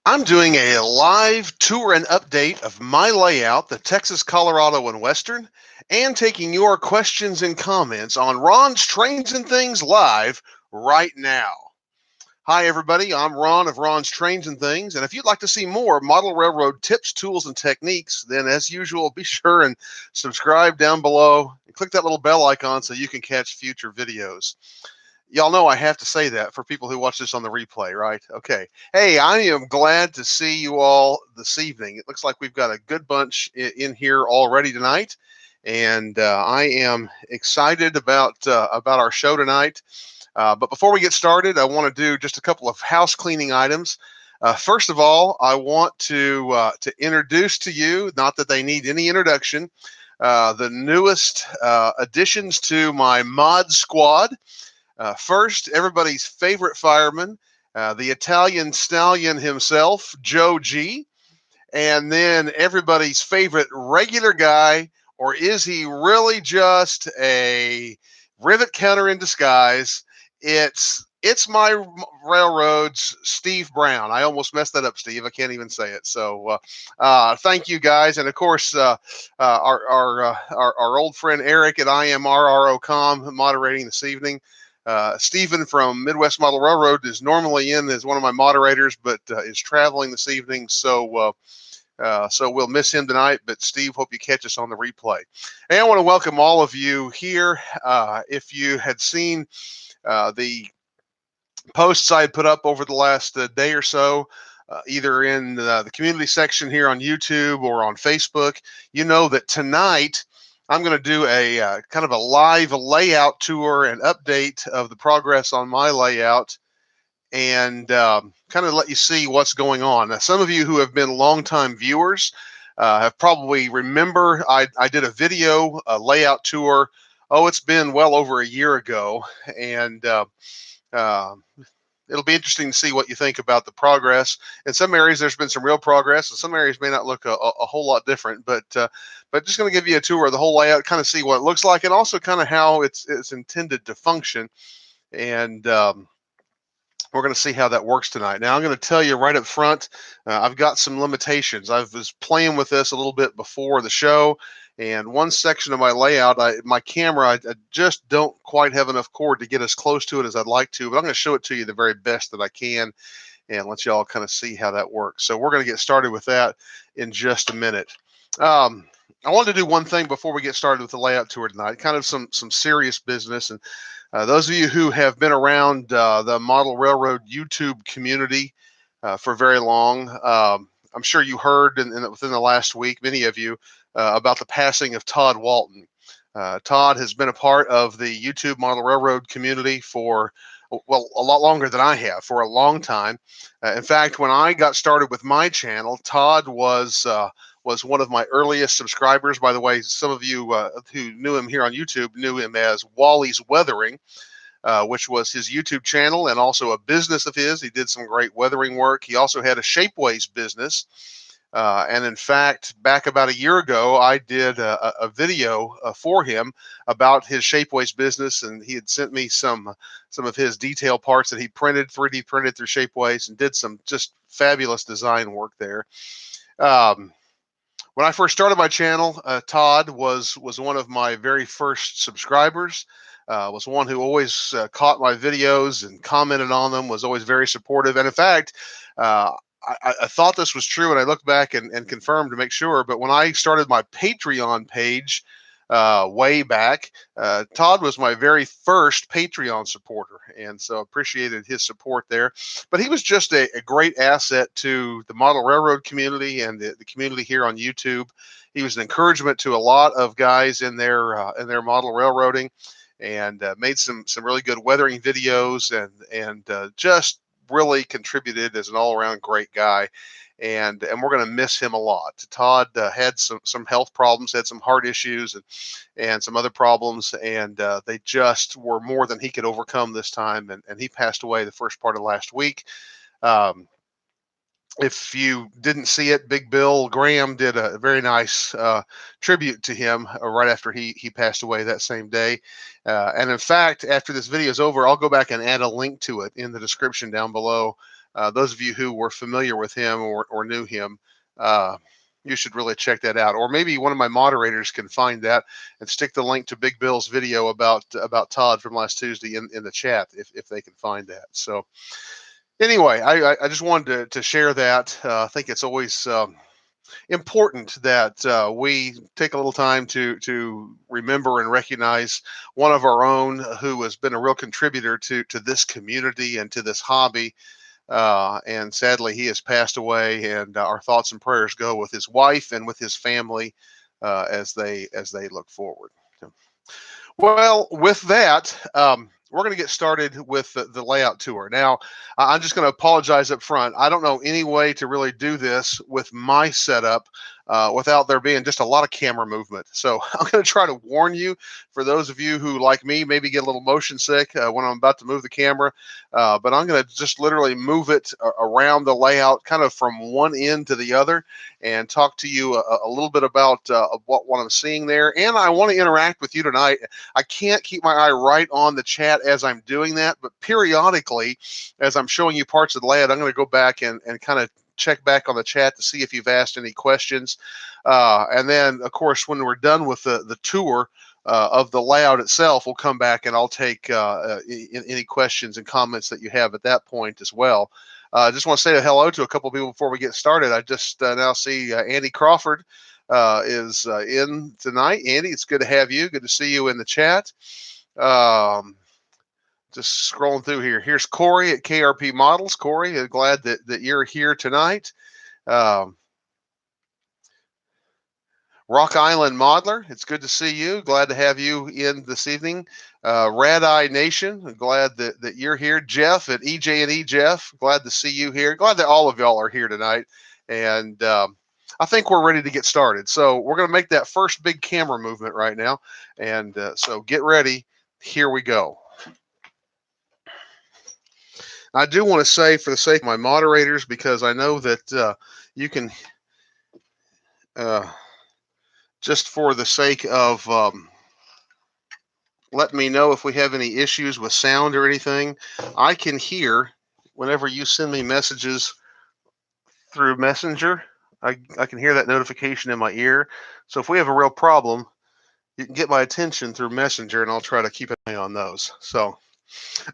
I'm doing a live tour and update of my layout, the Texas, Colorado, and Western, and taking your questions and comments on Ron's Trains and Things live right now. Hi, everybody. I'm Ron of Ron's Trains and Things. And if you'd like to see more model railroad tips, tools, and techniques, then as usual, be sure and subscribe down below and click that little bell icon so you can catch future videos. Y'all know I have to say that for people who watch this on the replay, right? Okay. Hey, I am glad to see you all this evening. It looks like we've got a good bunch in here already tonight, and I am excited about our show tonight. But before we get started, I want to do just a couple of house cleaning items. First of all, I want to introduce to you, not that they need any introduction, the newest additions to my mod squad. First, everybody's favorite fireman, the Italian stallion himself, Joe G. And then everybody's favorite regular guy, or is he really just a rivet counter in disguise? It's my railroad's Steve Brown. I almost messed that up, Steve. I can't even say it. So thank you, guys. And of course, our old friend Eric at IMRRO.com moderating this evening. Stephen from Midwest Model Railroad is normally in as one of my moderators, but is traveling this evening. So we'll miss him tonight. But Steve, hope you catch us on the replay. And I want to welcome all of you here. If you had seen the posts I had put up over the last day or so, either in the community section here on YouTube or on Facebook, you know that tonight I'm going to do a kind of a live layout tour and update of the progress on my layout, and kind of let you see what's going on. Now, some of you who have been longtime viewers have probably remember I did a video layout tour. Oh, it's been well over a year ago, and it'll be interesting to see what you think about the progress. In some areas, there's been some real progress, and some areas may not look a whole lot different. But just going to give you a tour of the whole layout, kind of see what it looks like, and also kind of how it's intended to function. And we're going to see how that works tonight. Now, I'm going to tell you right up front, I've got some limitations. I was playing with this a little bit before the show, and one section of my layout, my camera, I just don't quite have enough cord to get as close to it as I'd like to, but I'm going to show it to you the very best that I can and let y'all kind of see how that works. So we're going to get started with that in just a minute. I wanted to do one thing before we get started with the layout tour tonight, kind of some serious business. And those of you who have been around the Model Railroad YouTube community for very long, I'm sure you heard within the last week, many of you, about the passing of Tod Walton. Todd has been a part of the YouTube Model Railroad community for, well, a lot longer than I have, for a long time. In fact, when I got started with my channel, Todd was one of my earliest subscribers. By the way, some of you who knew him here on YouTube knew him as Wally's Weathering, which was his YouTube channel and also a business of his. He did some great weathering work. He also had a Shapeways business. And in fact, back about a year ago, I did a video for him about his Shapeways business, and he had sent me some of his detail parts that he printed, 3D printed through Shapeways, and did some just fabulous design work there. When I first started my channel, Todd was one of my very first subscribers. Was one who always caught my videos and commented on them, was always very supportive. And in fact, I thought this was true, and I looked back and confirmed to make sure. But when I started my Patreon page way back, Todd was my very first Patreon supporter, and so appreciated his support there. But he was just a great asset to the Model Railroad community and the community here on YouTube. He was an encouragement to a lot of guys in their model railroading, and made some really good weathering videos, and just really contributed as an all-around great guy, and we're going to miss him a lot. Todd had some health problems, had some heart issues, and some other problems, and they just were more than he could overcome this time, and he passed away the first part of last week. If you didn't see it, Big Bill Graham did a very nice tribute to him right after he passed away that same day. And in fact, after this video is over, I'll go back and add a link to it in the description down below those of you who were familiar with him or knew him, you should really check that out. Or maybe one of my moderators can find that and stick the link to Big Bill's video about Todd from last Tuesday in the chat if they can find that. So anyway, I just wanted to share that. I think it's always important that we take a little time to remember and recognize one of our own who has been a real contributor to this community and to this hobby. And sadly, he has passed away, and our thoughts and prayers go with his wife and with his family as they look forward. Well, with that, we're going to get started with the layout tour. Now, I'm just going to apologize up front. I don't know any way to really do this with my setup without there being just a lot of camera movement. So I'm going to try to warn you, for those of you who, like me, maybe get a little motion sick when I'm about to move the camera. But I'm going to just literally move it around the layout, kind of from one end to the other, and talk to you a little bit about what I'm seeing there. And I want to interact with you tonight. I can't keep my eye right on the chat as I'm doing that, but periodically, as I'm showing you parts of the layout, I'm going to go back and kind of check back on the chat to see if you've asked any questions. And then, of course, when we're done with the tour of the layout itself, we'll come back and I'll take any questions and comments that you have at that point as well. I just want to say hello to a couple of people before we get started. I just now see Andy Crawford is in tonight. Andy, it's good to have you. Good to see you in the chat. Just scrolling through here. Here's Corey at KRP Models. Corey, glad that you're here tonight. Rock Island Modeler, it's good to see you. Glad to have you in this evening. Rad Eye Nation, glad that you're here. Jeff at EJ&E Jeff, glad to see you here. Glad that all of y'all are here tonight. And I think we're ready to get started. So we're going to make that first big camera movement right now. And so get ready. Here we go. I do want to say, for the sake of my moderators, because I know that you can, just for the sake of letting me know if we have any issues with sound or anything, I can hear whenever you send me messages through Messenger. I can hear that notification in my ear. So if we have a real problem, you can get my attention through Messenger, and I'll try to keep an eye on those. So.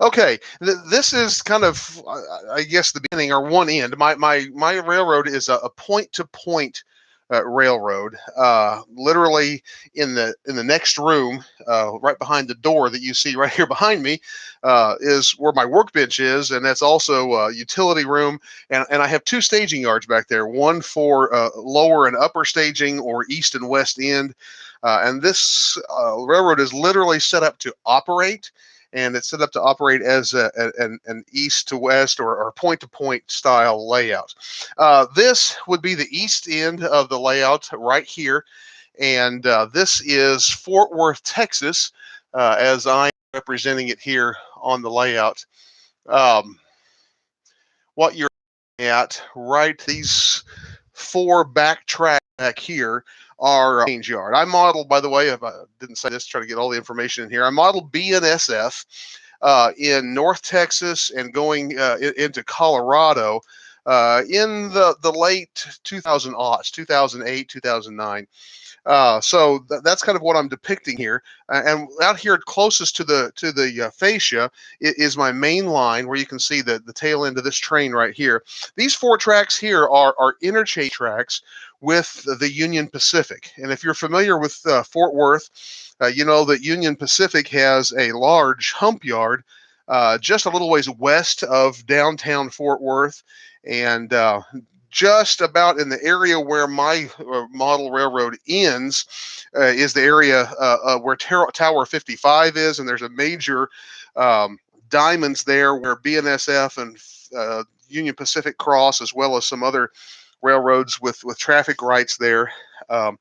Okay, this is kind of, I guess, the beginning or one end. My railroad is a point-to-point railroad. Literally in the next room, right behind the door that you see right here behind me, is where my workbench is, and that's also a utility room. And I have two staging yards back there, one for lower and upper staging, or east and west end. And this railroad is literally set up to operate. And it's set up to operate as an east to west or point to point style layout. This would be the east end of the layout right here. And this is Fort Worth, Texas, as I'm representing it here on the layout. What you're at, right, these four back tracks back here are change yard. I modeled, by the way, if I didn't say this, try to get all the information in here. I modeled BNSF in North Texas and going into Colorado in the late 2000s, 2008, 2009. So that's kind of what I'm depicting here. And out here closest to the fascia is my main line, where you can see the tail end of this train right here. These four tracks here are interchange tracks with the Union Pacific. And if you're familiar with Fort Worth, you know that Union Pacific has a large hump yard just a little ways west of downtown Fort Worth. And just about in the area where my model railroad ends is the area where Tower 55 is, and there's a major diamonds there where BNSF and Union Pacific cross, as well as some other railroads with traffic rights there. I'm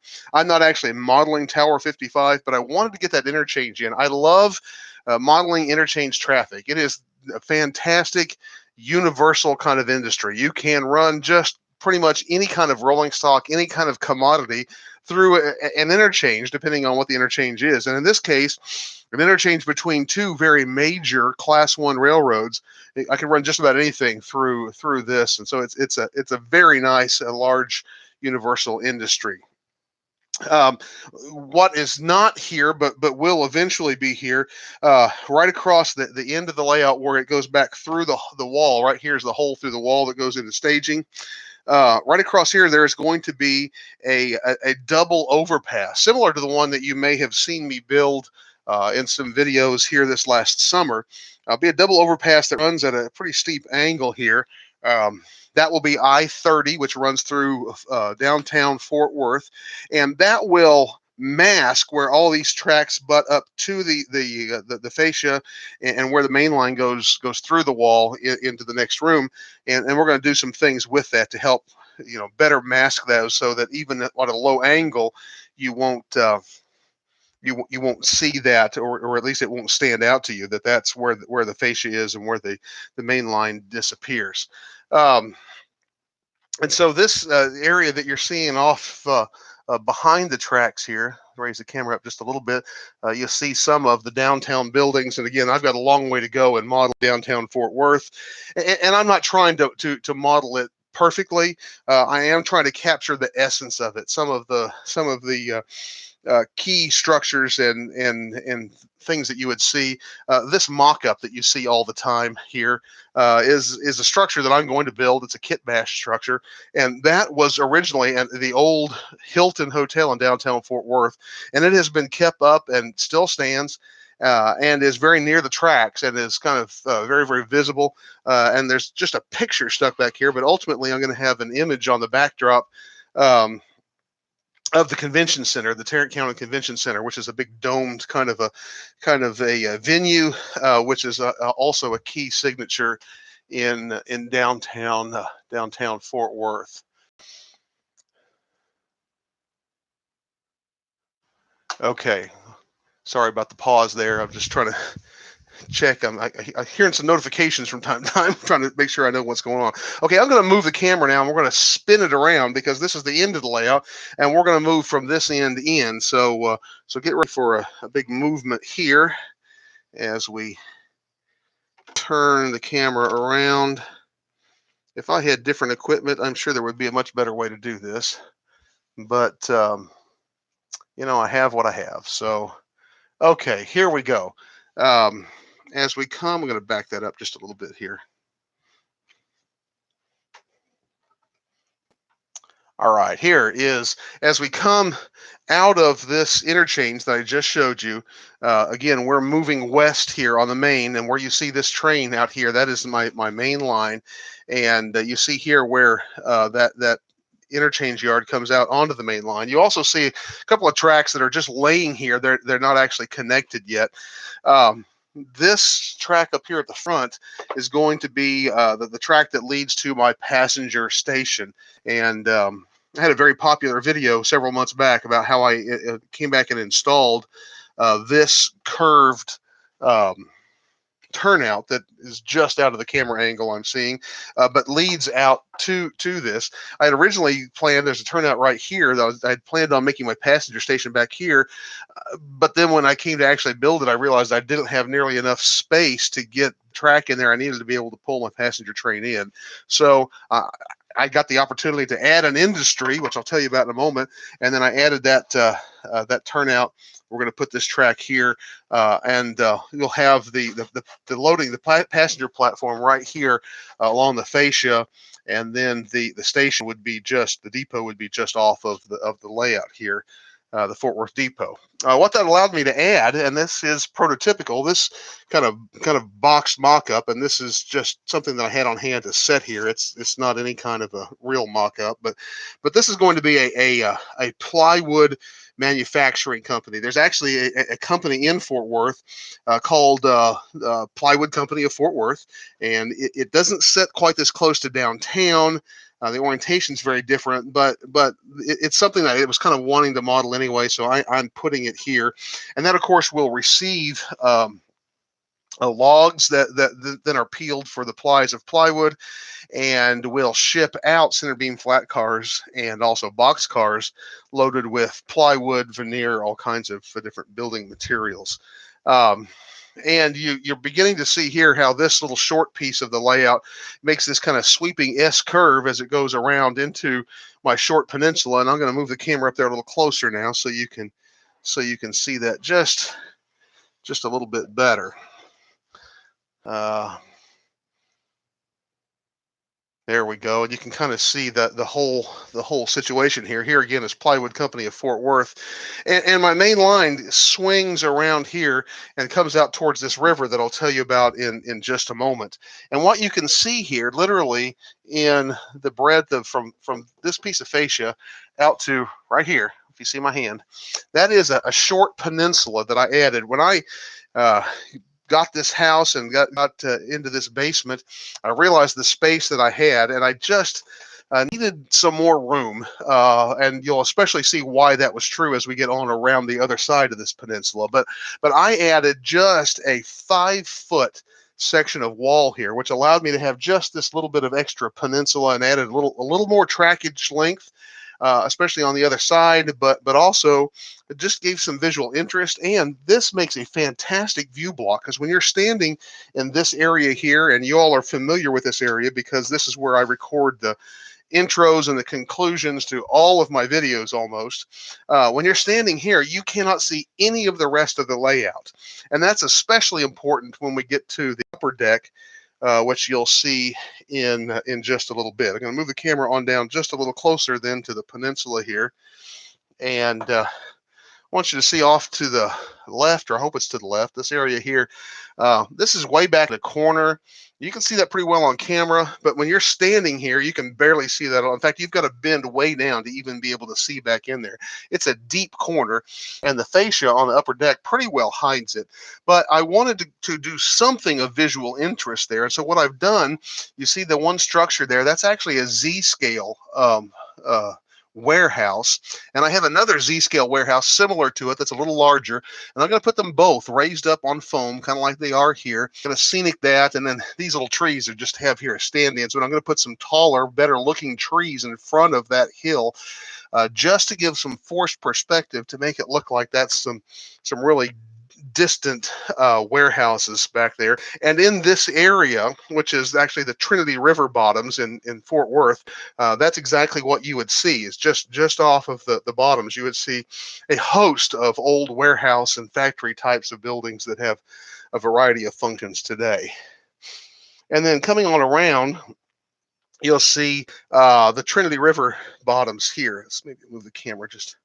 not actually modeling Tower 55, but I wanted to get that interchange in. I love modeling interchange traffic. It is a fantastic universal kind of industry. You can run just pretty much any kind of rolling stock, any kind of commodity through an interchange, depending on what the interchange is. And in this case, an interchange between two very major Class 1 railroads. I can run just about anything through this, and so it's a very nice and large universal industry. What is not here, but will eventually be here, right across the end of the layout where it goes back through the wall. Right here is the hole through the wall that goes into staging. Right across here, there is going to be a double overpass, similar to the one that you may have seen me build in some videos here this last summer. Be a double overpass that runs at a pretty steep angle here. That will be I-30, which runs through downtown Fort Worth, and that will mask where all these tracks butt up to the fascia, and where the main line goes through the wall into the next room, and we're going to do some things with that to help better mask those, so that even at a low angle you won't you won't see that, or at least it won't stand out to you that that's where the fascia is and where the main line disappears. And so this area that you're seeing off behind the tracks here, raise the camera up just a little bit, you'll see some of the downtown buildings. And again, I've got a long way to go in modeling downtown Fort Worth, and I'm not trying to model it perfectly. I am trying to capture the essence of it. Some of the key structures and things that you would see. This mock-up that you see all the time here is a structure that I'm going to build. It's a kit bash structure, and that was originally at the old Hilton Hotel in downtown Fort Worth, and it has been kept up and still stands, and is very near the tracks, and is kind of very, very visible. And there's just a picture stuck back here, but ultimately I'm going to have an image on the backdrop of the convention center, the Tarrant County Convention Center, which is a big domed kind of a venue, which is also a key signature in downtown Fort Worth. Okay, sorry about the pause there. I'm just trying to check. I'm hearing some notifications from time to time, trying to make sure I know what's going on. Okay, I'm going to move the camera now, and we're going to spin it around, because this is the end of the layout, and we're going to move from this end in. So get ready for a big movement here as we turn the camera around. If I had different equipment, I'm sure there would be a much better way to do this, but I have what I have. So okay, here we go. As we come, I'm going to back that up just a little bit here. All right, here is, as we come out of this interchange that I just showed you, again, we're moving west here on the main, and where you see this train out here, that is my main line. And you see here where that interchange yard comes out onto the main line. You also see a couple of tracks that are just laying here. They're not actually connected yet. This track up here at the front is going to be the track that leads to my passenger station. And I had a very popular video several months back about how I came back and installed this curved turnout that is just out of the camera angle I'm seeing, but leads out to this. I had originally planned, there's a turnout right here that I had planned on making my passenger station back here, but then when I came to actually build it, I realized I didn't have nearly enough space to get track in there. I needed to be able to pull my passenger train in. So I got the opportunity to add an industry, which I'll tell you about in a moment, and then I added that turnout. We're going to put this track here, and you'll have the loading, the passenger platform right here along the fascia, and then the station would be the depot would be just off of the layout here, the Fort Worth depot. What that allowed me to add, and this is prototypical, this kind of boxed mock-up, and this is just something that I had on hand to set here. It's not any kind of a real mock-up, but this is going to be a plywood manufacturing company. There's actually a company in Fort Worth called Plywood Company of Fort Worth, and it doesn't sit quite this close to downtown. The orientation is very different, but it's something that I was kind of wanting to model anyway, so I'm putting it here. And that, of course, will receive logs that then are peeled for the plies of plywood, and will ship out center beam flat cars and also box cars loaded with plywood, veneer, all kinds of different building materials. Um, and you're beginning to see here how this little short piece of the layout makes this kind of sweeping S curve as it goes around into my short peninsula. And I'm going to move the camera up there a little closer now so you can see that just a little bit better. There we go, and you can kind of see the whole situation here. Here again is Plywood Company of Fort Worth, and my main line swings around here and comes out towards this river that I'll tell you about in just a moment. And what you can see here, literally in the breadth of from this piece of fascia out to right here, if you see my hand, that is a short peninsula that I added when I got this house and got into this basement. I realized the space that I had, and I just needed some more room. And you'll especially see why that was true as we get on around the other side of this peninsula. But I added just a 5-foot section of wall here, which allowed me to have just this little bit of extra peninsula, and added a little more trackage length, especially on the other side, but also it just gave some visual interest. And this makes a fantastic view block, because when you're standing in this area here, and you all are familiar with this area because this is where I record the intros and the conclusions to all of my videos almost. When you're standing here, you cannot see any of the rest of the layout. And that's especially important when we get to the upper deck, which you'll see in just a little bit. I'm going to move the camera on down just a little closer then to the peninsula here. And I want you to see off to the left, or I hope it's to the left, this area here. This is way back in the corner. You can see that pretty well on camera, but when you're standing here, you can barely see that. In fact, you've got to bend way down to even be able to see back in there. It's a deep corner, and the fascia on the upper deck pretty well hides it. But I wanted to do something of visual interest there. And so what I've done, you see the one structure there, that's actually a Z-scale warehouse, and I have another Z-scale warehouse similar to it that's a little larger, and I'm going to put them both raised up on foam, kind of like they are here. I'm going to scenic that, and then these little trees are just have here a stand-in, so I'm going to put some taller, better looking trees in front of that hill, just to give some forced perspective to make it look like that's some really distant warehouses back there. And in this area, which is actually the Trinity River bottoms in Fort Worth, that's exactly what you would see. Is just off of the bottoms, you would see a host of old warehouse and factory types of buildings that have a variety of functions today. And then coming on around, you'll see the Trinity River bottoms here. Let's maybe move the camera just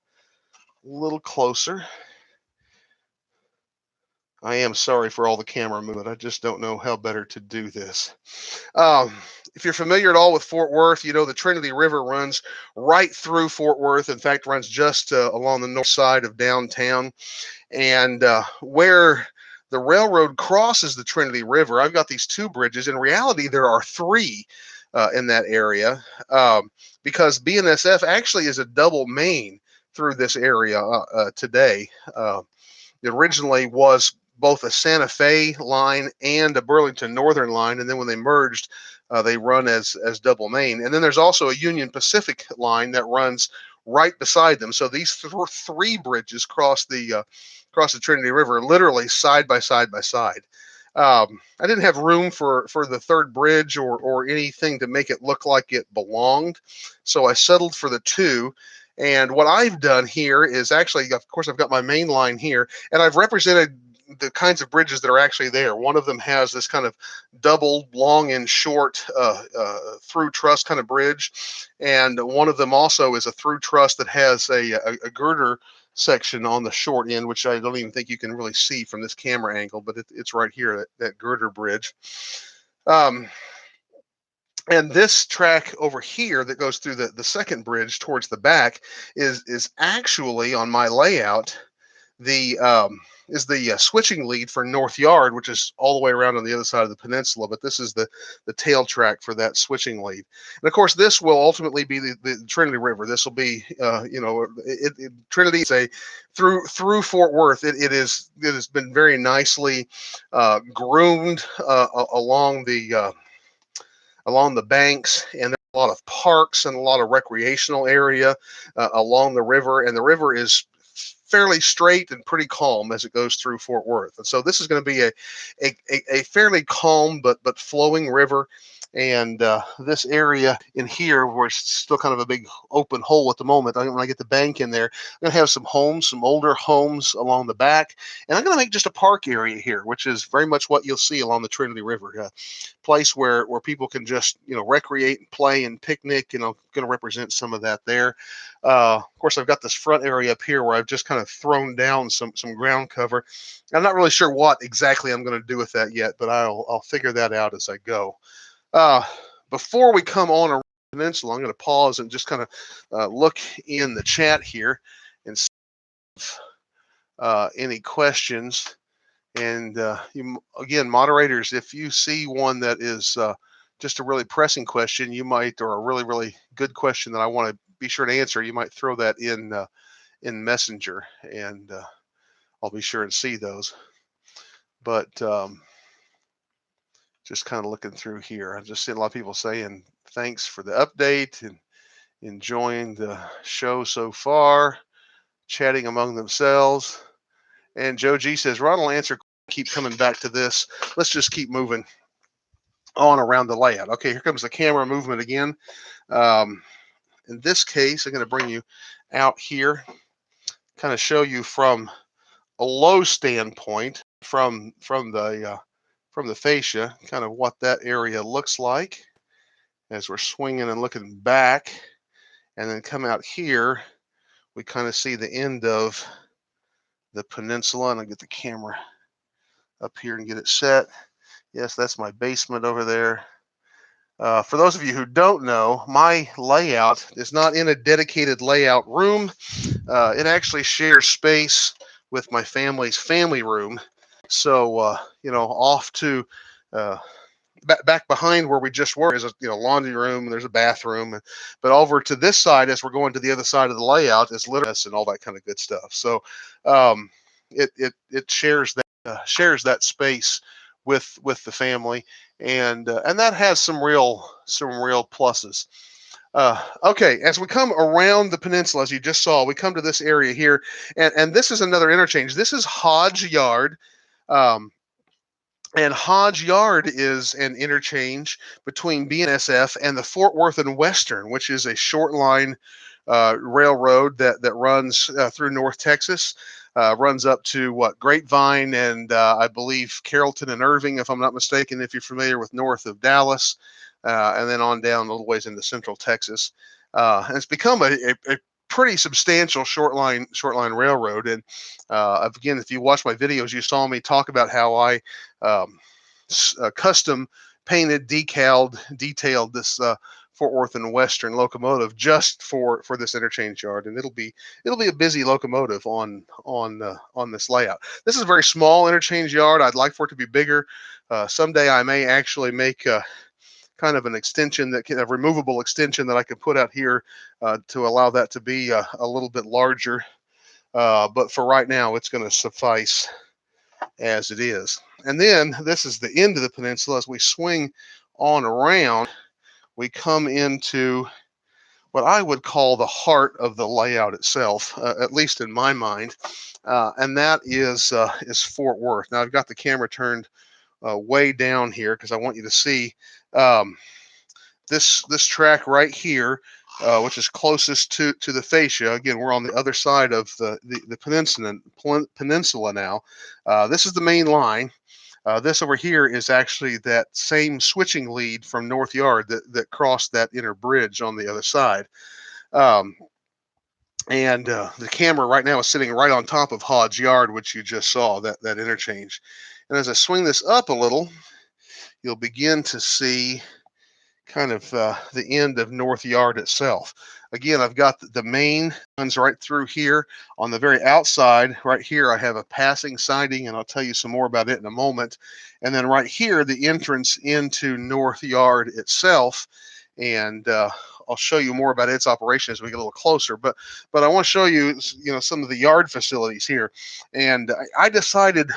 a little closer. I am sorry for all the camera movement. I just don't know how better to do this. If you're familiar at all with Fort Worth, you know the Trinity River runs right through Fort Worth. In fact, runs just along the north side of downtown. And where the railroad crosses the Trinity River, I've got these 2 bridges. In reality, there are 3 in that area, because BNSF actually is a double main through this area today. It originally was both a Santa Fe line and a Burlington Northern line, and then when they merged, they run as double main. And then there's also a Union Pacific line that runs right beside them. So these 3 bridges cross the Trinity River literally side by side by side. I didn't have room for the 3rd bridge or anything to make it look like it belonged, so I settled for the 2. And what I've done here is actually, of course, I've got my main line here, and I've represented the kinds of bridges that are actually there. One of them has this kind of double long and short through truss kind of bridge, and one of them also is a through truss that has a girder section on the short end, which I don't even think you can really see from this camera angle, but it's right here, that girder bridge. And this track over here that goes through the 2nd bridge towards the back is actually on my layout is the switching lead for North Yard, which is all the way around on the other side of the peninsula. But this is the tail track for that switching lead. And of course, this will ultimately be the Trinity River. This will be, Trinity is a through Fort Worth. It has been very nicely groomed along the banks, and there's a lot of parks and a lot of recreational area along the river. And the river is fairly straight and pretty calm as it goes through Fort Worth. And so this is going to be a fairly calm but flowing river. And this area in here, where it's still kind of a big open hole at the moment, when I get the bank in there, I'm going to have some homes, some older homes along the back. And I'm going to make just a park area here, which is very much what you'll see along the Trinity River. A place where people can just, recreate and play and picnic. Going to represent some of that there. Of course, I've got this front area up here where I've just kind of thrown down some ground cover. I'm not really sure what exactly I'm going to do with that yet, but I'll figure that out as I go. Before we come on around the peninsula, I'm going to pause and just kind of look in the chat here and see if, any questions. And again, moderators, if you see one that is just a really pressing question, you might, or a really, really good question that I want to be sure to answer, you might throw that in Messenger, and I'll be sure and see those. But just kind of looking through here, I've just seen a lot of people saying thanks for the update and enjoying the show so far, chatting among themselves. And Joe G says, Ron will answer, keep coming back to this. Let's just keep moving on around the layout. Okay, here comes the camera movement again. In this case, I'm going to bring you out here, kind of show you from a low standpoint from the fascia, kind of what that area looks like as we're swinging and looking back. And then come out here, we kind of see the end of the peninsula. And I'll get the camera up here and get it set. Yes, that's my basement over there. For those of you who don't know, my layout is not in a dedicated layout room. It actually shares space with my family's family room. So, off to back behind where we just were is a laundry room, and there's a bathroom. But over to this side, as we're going to the other side of the layout, is literally and all that kind of good stuff. So it shares that space with the family, and that has some real pluses. Okay, as we come around the peninsula, as you just saw, we come to this area here, and this is another interchange. This is Hodge Yard. And Hodge Yard is an interchange between BNSF and the Fort Worth and Western, which is a short line railroad that runs through North Texas, runs up to Grapevine and I believe Carrollton and Irving, if I'm not mistaken, if you're familiar with north of Dallas, and then on down a little ways into Central Texas. And it's become a pretty substantial short line railroad. And again, if you watch my videos, you saw me talk about how I custom painted, detailed this Fort Worth and Western locomotive just for this interchange yard, and it'll be a busy locomotive on this layout. This is a very small interchange yard. I'd like for it to be bigger. Someday I may actually make kind of an extension, a removable extension that I can put out here to allow that to be a little bit larger. But for right now, it's going to suffice as it is. And then this is the end of the peninsula. As we swing on around, we come into what I would call the heart of the layout itself, at least in my mind, and that is Fort Worth. Now I've got the camera turned way down here because I want you to see this track right here, which is closest to the fascia. Again, we're on the other side of the peninsula now. This is the main line. This over here is actually that same switching lead from North Yard that crossed that inner bridge on the other side. And the camera right now is sitting right on top of Hodge Yard, which you just saw, that interchange. And as I swing this up a little, you'll begin to see kind of the end of North Yard itself. Again, I've got the main ones right through here. On the very outside, right here, I have a passing siding, and I'll tell you some more about it in a moment. And then right here, the entrance into North Yard itself. And I'll show you more about its operation as we get a little closer. But I want to show you, some of the yard facilities here. And I decided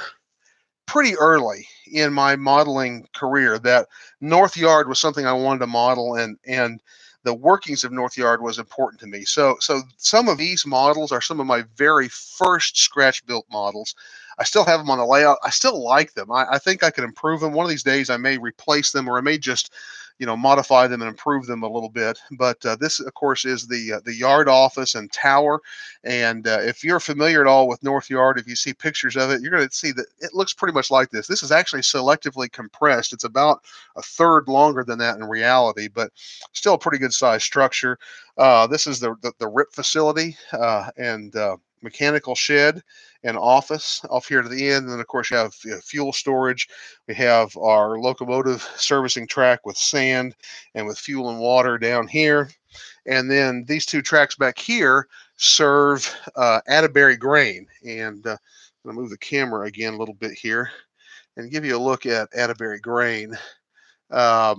pretty early in my modeling career that North Yard was something I wanted to model, and the workings of North Yard was important to me. So some of these models are some of my very first scratch built models. I still have them on the layout. I still like them. I think I could improve them. One of these days I may replace them, or I may just, you know, modify them and improve them a little bit. But this, of course, is the yard office and tower. And if you're familiar at all with North Yard, if you see pictures of it, you're going to see that it looks pretty much like this. This is actually selectively compressed. It's about a third longer than that in reality, but still a pretty good size structure. This is the RIP facility and mechanical shed and office off here to the end. And then, of course, you have fuel storage. We have our locomotive servicing track with sand and with fuel and water down here. And then these two tracks back here serve Atterbury grain. And I'm going to move the camera again a little bit here and give you a look at Atterbury grain. I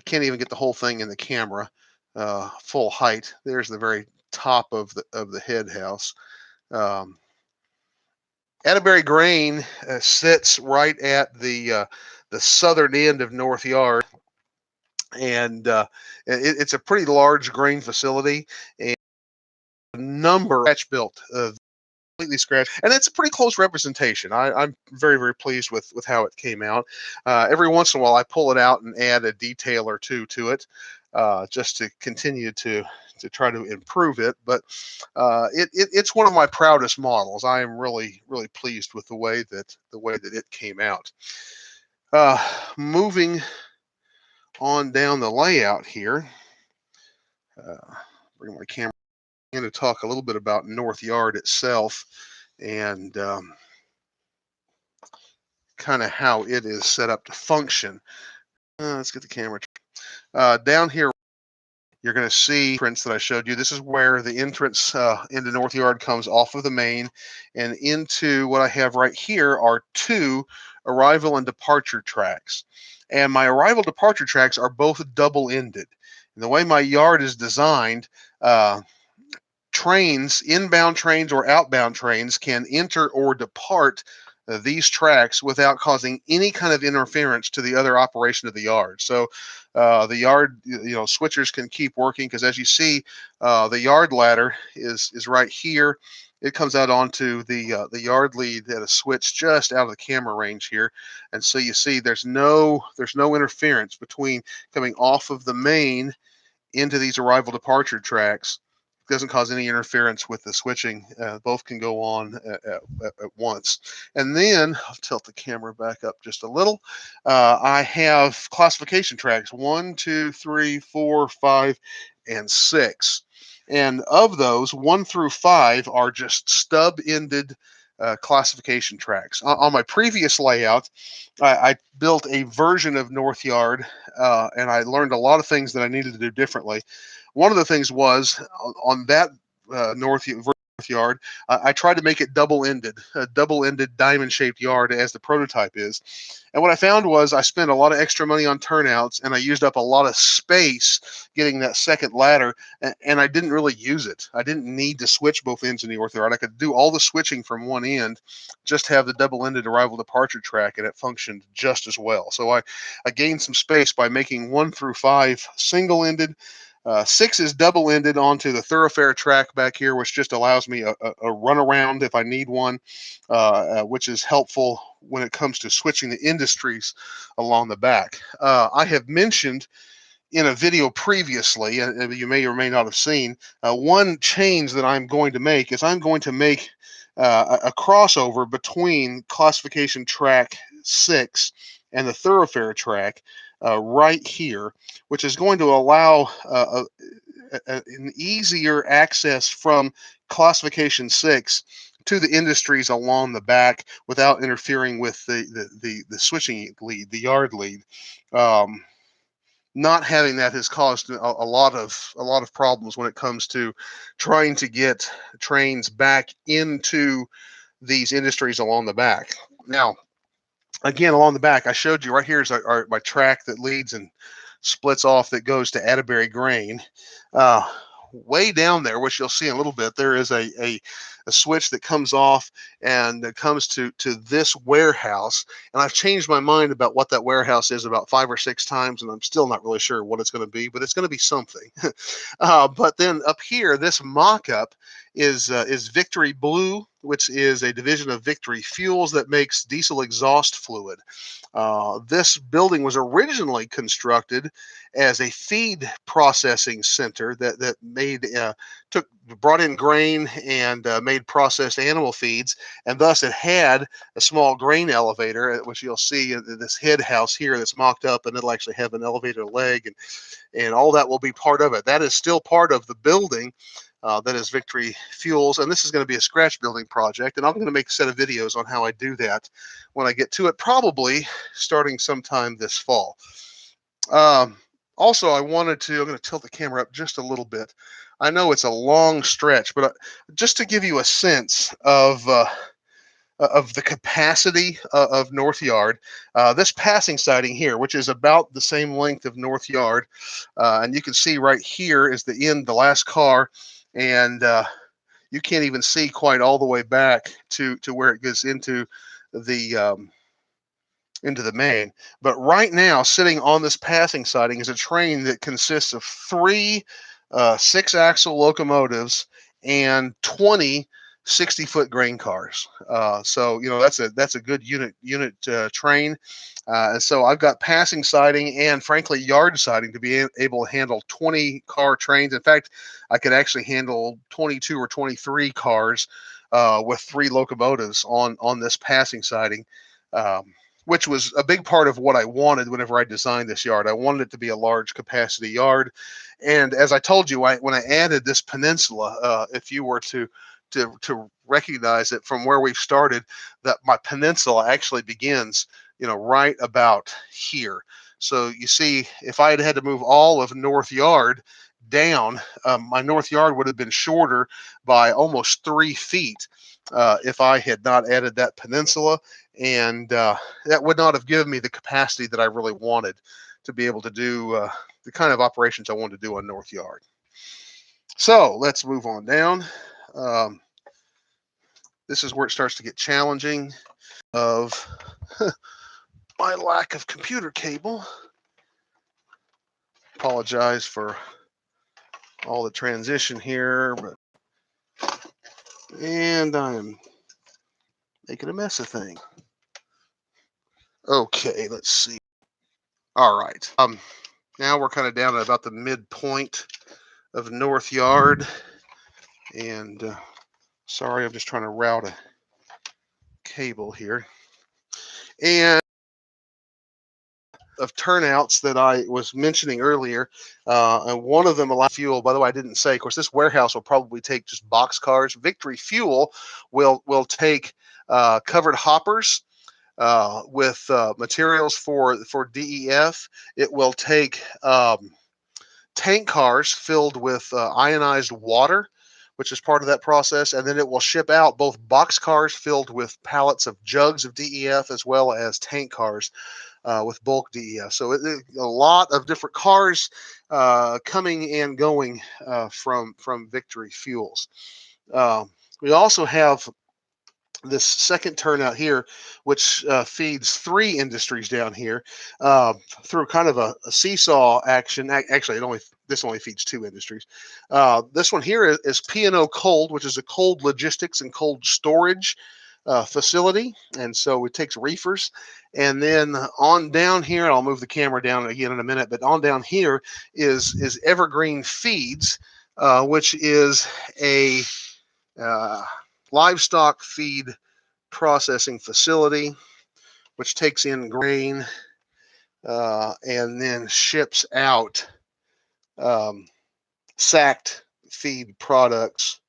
can't even get the whole thing in the camera full height. There's the very top of the head house. Atterbury grain sits right at the southern end of North Yard, and it's a pretty large grain facility, and a number of scratch built, completely scratched, and it's a pretty close representation. I'm very, very pleased with how it came out. Every once in a while, I pull it out and add a detail or two to it, just to continue to try to improve it. But it's one of my proudest models. I am really, really pleased with the way that it came out. Moving on down the layout here, bring my camera in to talk a little bit about North Yard itself and kind of how it is set up to function. Let's get the camera down here. You're going to see prints that I showed you. This is where the entrance into North Yard comes off of the main, and into what I have right here are two arrival and departure tracks. And my arrival departure tracks are both double-ended. And the way my yard is designed, trains, inbound trains or outbound trains, can enter or depart these tracks without causing any kind of interference to the other operation of the yard. So the yard, switchers can keep working, because as you see, the yard ladder is right here. It comes out onto the yard lead at a switch just out of the camera range here, and so you see there's no interference between coming off of the main into these arrival departure tracks. Doesn't cause any interference with the switching. Both can go on at once. And then I'll tilt the camera back up just a little. I have classification tracks 1, 2, 3, 4, 5, and 6. And of those, 1 through 5 are just stub-ended classification tracks. On my previous layout, I built a version of North Yard, and I learned a lot of things that I needed to do differently. One of the things was on that North Yard, I tried to make it double-ended, a double-ended diamond-shaped yard as the prototype is. And what I found was I spent a lot of extra money on turnouts, and I used up a lot of space getting that second ladder, and I didn't really use it. I didn't need to switch both ends in the North Yard. I could do all the switching from one end, just have the double-ended arrival departure track, and it functioned just as well. So I gained some space by making 1 through 5 single-ended. 6 is double-ended onto the thoroughfare track back here, which just allows me a runaround if I need one, which is helpful when it comes to switching the industries along the back. I have mentioned in a video previously, and you may or may not have seen, one change that I'm going to make is I'm going to make a crossover between classification track 6 and the thoroughfare track right here, which is going to allow an easier access from classification 6 to the industries along the back without interfering with the switching lead, the yard lead. Not having that has caused a lot of problems when it comes to trying to get trains back into these industries along the back. Now, again, along the back, I showed you right here is my track that leads and splits off that goes to Atterbury grain. Way down there, which you'll see in a little bit, there is a a switch that comes off and comes to this warehouse. And I've changed my mind about what that warehouse is about 5 or 6 times, and I'm still not really sure what it's going to be, but it's going to be something. But then up here, this mock-up is Victory Blue, which is a division of Victory Fuels that makes diesel exhaust fluid. This building was originally constructed as a feed processing center that brought in grain and made processed animal feeds, and thus it had a small grain elevator, which you'll see in this head house here that's mocked up, and it'll actually have an elevator leg, and all that will be part of it. That is still part of the building. That is Victory Fuels, and this is going to be a scratch building project, and I'm going to make a set of videos on how I do that when I get to it, probably starting sometime this fall. Also, I'm going to tilt the camera up just a little bit. I know it's a long stretch, but just to give you a sense of the capacity of North Yard, this passing siding here, which is about the same length of North Yard, and you can see right here is the last car, and you can't even see quite all the way back to where it gets into the main. But right now, sitting on this passing siding is a train that consists of 3 6-axle locomotives and 20 60-foot grain cars. So that's a good unit train. And so I've got passing siding and, frankly, yard siding to be able to handle 20 car trains. In fact, I could actually handle 22 or 23 cars with 3 locomotives on this passing siding, which was a big part of what I wanted whenever I designed this yard. I wanted it to be a large capacity yard. And as I told you, when I added this Peninsula, if you were to recognize it from where we've started, that my Peninsula actually begins, right about here. So you see, if I had to move all of North Yard down, my North Yard would have been shorter by almost 3 feet if I had not added that Peninsula, and that would not have given me the capacity that I really wanted to be able to do the kind of operations I wanted to do on North Yard. So let's move on down. This is where it starts to get challenging of my lack of computer cable. Apologize for all the transition here, and I'm making a mess of things. Okay, let's see. All right. Now we're kind of down at about the midpoint of North Yard, and sorry, I'm just trying to route a cable here. And of turnouts that I was mentioning earlier, and one of them allowed fuel. By the way, I didn't say, of course, this warehouse will probably take just box cars. Victory Fuel will take covered hoppers with materials for DEF. It will take tank cars filled with ionized water, which is part of that process, and then it will ship out both box cars filled with pallets of jugs of DEF as well as tank cars with bulk DEF. So a lot of different cars coming and going from Victory Fuels. We also have this second turnout here, which feeds 3 industries down here through kind of a seesaw action. Actually, this only feeds 2 industries. This one here is P&O Cold, which is a cold logistics and cold storage facility, and so it takes reefers. And then on down here, I'll move the camera down again in a minute, but on down here is Evergreen Feeds, which is a livestock feed processing facility, which takes in grain and then ships out sacked feed products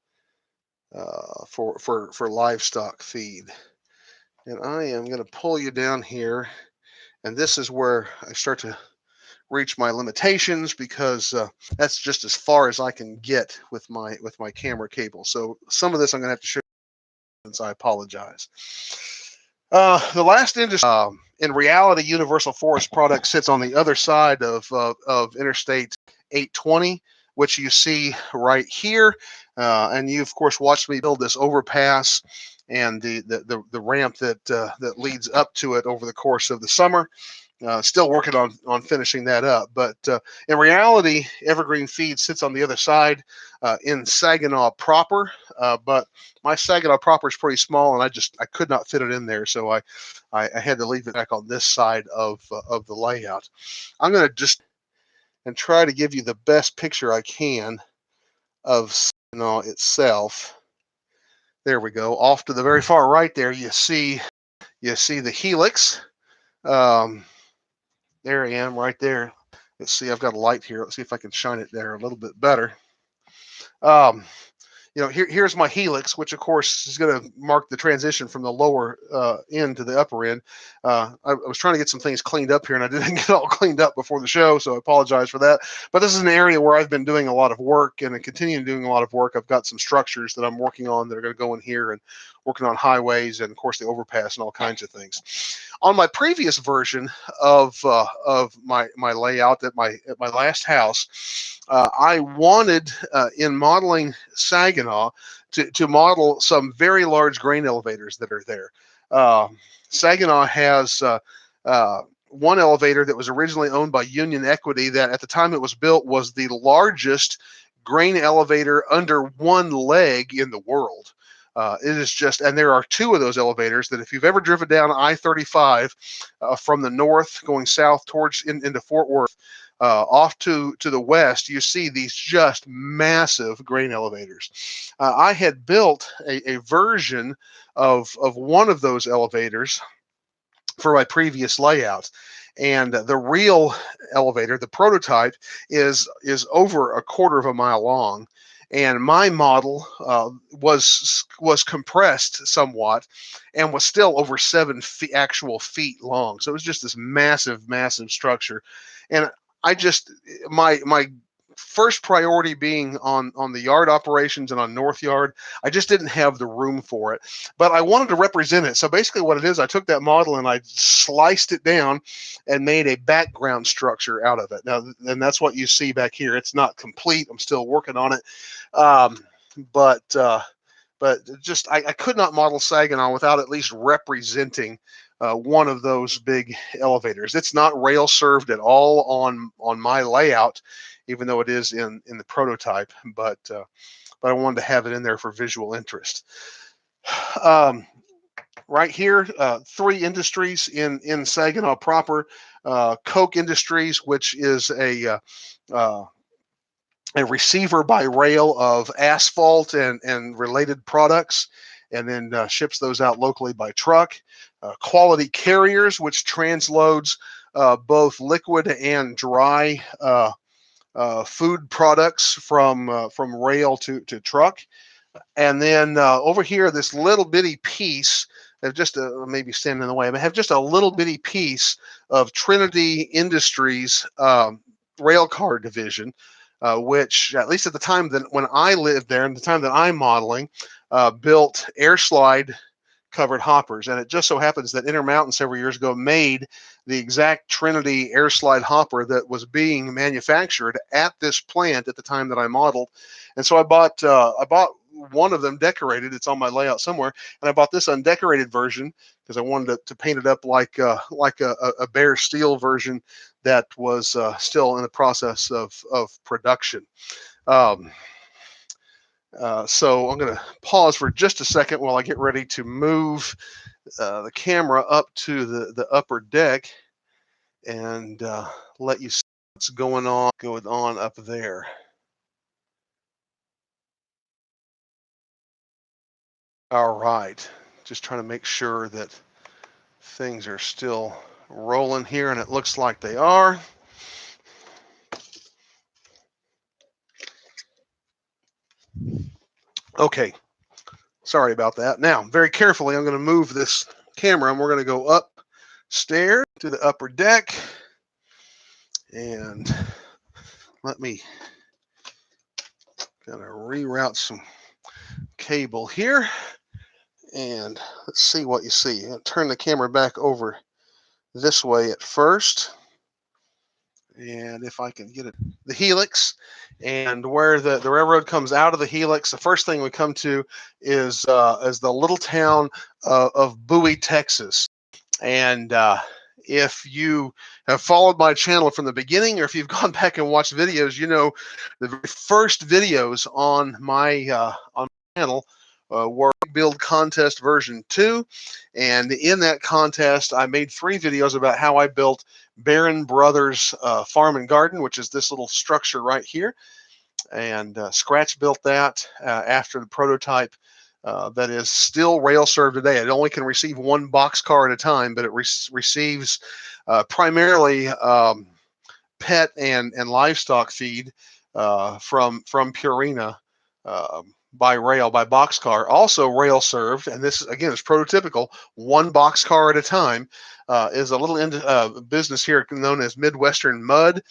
for livestock feed. And I am going to pull you down here, and this is where I start to reach my limitations, because that's just as far as I can get with my camera cable. So some of this I'm going to have to show you, since I apologize. The last industry, in reality, Universal Forest Products sits on the other side of Interstate 820, which you see right here. And you, of course, watched me build this overpass and the ramp that leads up to it over the course of the summer. Still working on finishing that up, but in reality, Evergreen Feed sits on the other side in Saginaw proper. But my Saginaw proper is pretty small, and I could not fit it in there, so I had to leave it back on this side of the layout. I'm going to just and try to give you the best picture I can of Saginaw itself. There we go. Off to the very far right there, you see the helix. There I am right there. Let's see, I've got a light here. Let's see if I can shine it there a little bit better. Here's my helix, which of course is going to mark the transition from the lower end to the upper end. I was trying to get some things cleaned up here, and I didn't get all cleaned up before the show, so I apologize for that. But this is an area where I've been doing a lot of work, and I continue doing a lot of work. I've got some structures that I'm working on that are going to go in here, and working on highways, and of course the overpass and all kinds of things. On my previous version of my layout at my last house, I wanted in modeling Saginaw to model some very large grain elevators that are there. Saginaw has one elevator that was originally owned by Union Equity that at the time it was built was the largest grain elevator under one leg in the world. It is just, and there are two of those elevators that if you've ever driven down I-35 from the north going south towards into Fort Worth, off to the west, you see these just massive grain elevators. I had built a version of one of those elevators for my previous layout. And the real elevator, the prototype, is over 1/4 mile long. And my model was compressed somewhat and was still over 7 actual feet long. So it was just this massive, massive structure. And my first priority being on the yard operations and on North Yard, I just didn't have the room for it. But I wanted to represent it. So basically what it is, I took that model and I sliced it down and made a background structure out of it. Now, and that's what you see back here. It's not complete. I'm still working on it. But just I could not model Saginaw without at least representing one of those big elevators. It's not rail served at all on my layout, even though it is in the prototype. But I wanted to have it in there for visual interest. Right here, 3 industries in Saginaw proper. Koch Industries, which is a receiver by rail of asphalt and related products, and then ships those out locally by truck. Quality Carriers, which transloads both liquid and dry food products from rail to truck. And then over here, this little bitty piece of just maybe standing in the way, I have just a little bitty piece of Trinity Industries rail car division, which at least at the time that when I lived there and the time that I'm modeling, built air slide covered hoppers. And it just so happens that Intermountain several years ago made the exact Trinity air slide hopper that was being manufactured at this plant at the time that I modeled. And so I bought one of them decorated. It's on my layout somewhere. And I bought this undecorated version because I wanted to paint it up like a bare steel version that was still in the process of production. So I'm going to pause for just a second while I get ready to move the camera up to the upper deck and let you see what's going on up there. All right, just trying to make sure that things are still rolling here, and it looks like they are. Okay, sorry about that. Now, very carefully, I'm going to move this camera, and we're going to go upstairs to the upper deck. And let me kind of reroute some cable here. And let's see what you see. I'll turn the camera back over this way at first. And if I can get it, the helix, and where the railroad comes out of the helix, the first thing we come to is the little town of Bowie, Texas. And if you have followed my channel from the beginning, or if you've gone back and watched videos, you know the very first videos on my channel were Build Contest version 2. And in that contest, I made 3 videos about how I built Barron Brothers Farm and Garden, which is this little structure right here. And scratch built that after the prototype that is still rail served today. It only can receive 1 boxcar at a time, but it receives primarily pet and livestock feed from Purina by rail, by boxcar. Also rail served, and this again is prototypical, 1 boxcar at a time. Is a little business here known as Midwestern Mud,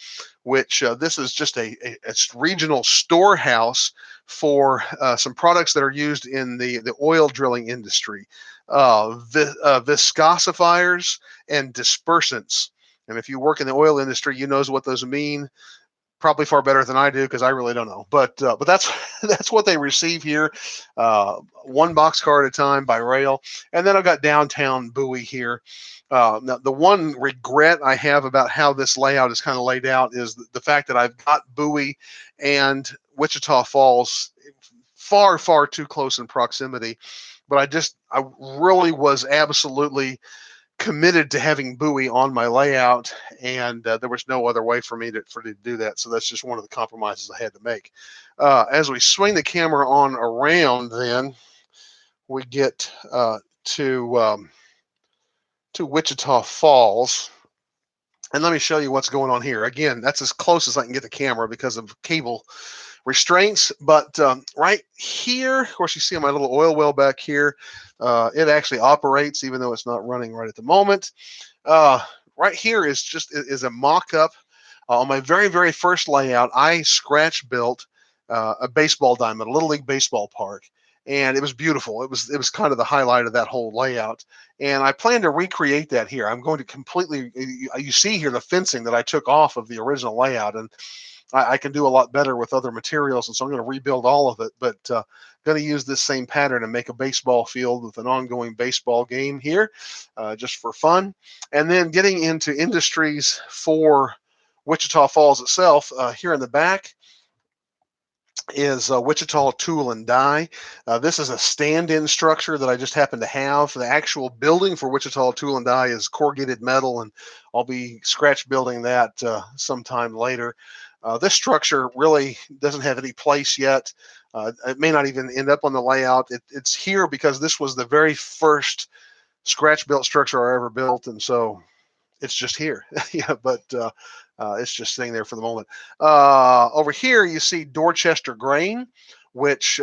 which this is just a regional storehouse for some products that are used in the oil drilling industry, viscosifiers and dispersants. And if you work in the oil industry, you knows what those mean. Probably far better than I do, because I really don't know. But that's that's what they receive here, 1 boxcar at a time by rail. And then I've got downtown Bowie here. Now, the one regret I have about how this layout is kind of laid out is the fact that I've got Bowie and Wichita Falls far, far too close in proximity. But I really was absolutely committed to having Bowie on my layout, and there was no other way for me to do that. So that's just one of the compromises I had to make. As we swing the camera on around, then we get to Wichita Falls. And let me show you what's going on here. Again, that's as close as I can get the camera because of cable restraints. But right here, of course, you see my little oil well back here. It actually operates, even though it's not running right at the moment. Right here is a mock-up. On my very, very first layout, I scratch built a baseball diamond, a Little League baseball park. And it was beautiful. It was kind of the highlight of that whole layout. And I plan to recreate that here. I'm going to completely, you see here the fencing that I took off of the original layout, and I can do a lot better with other materials, and so I'm going to rebuild all of it, but going to use this same pattern and make a baseball field with an ongoing baseball game here, just for fun. And then getting into industries for Wichita Falls itself, here in the back is Wichita Tool and Die. This is a stand-in structure that I just happen to have. The actual building for Wichita Tool and Die is corrugated metal, and I'll be scratch building that sometime later. This structure really doesn't have any place yet. It may not even end up on the layout. It's here because this was the very first scratch built structure I ever built, and so it's just here. Yeah, but it's just sitting there for the moment. Over here, you see Dorchester Grain, which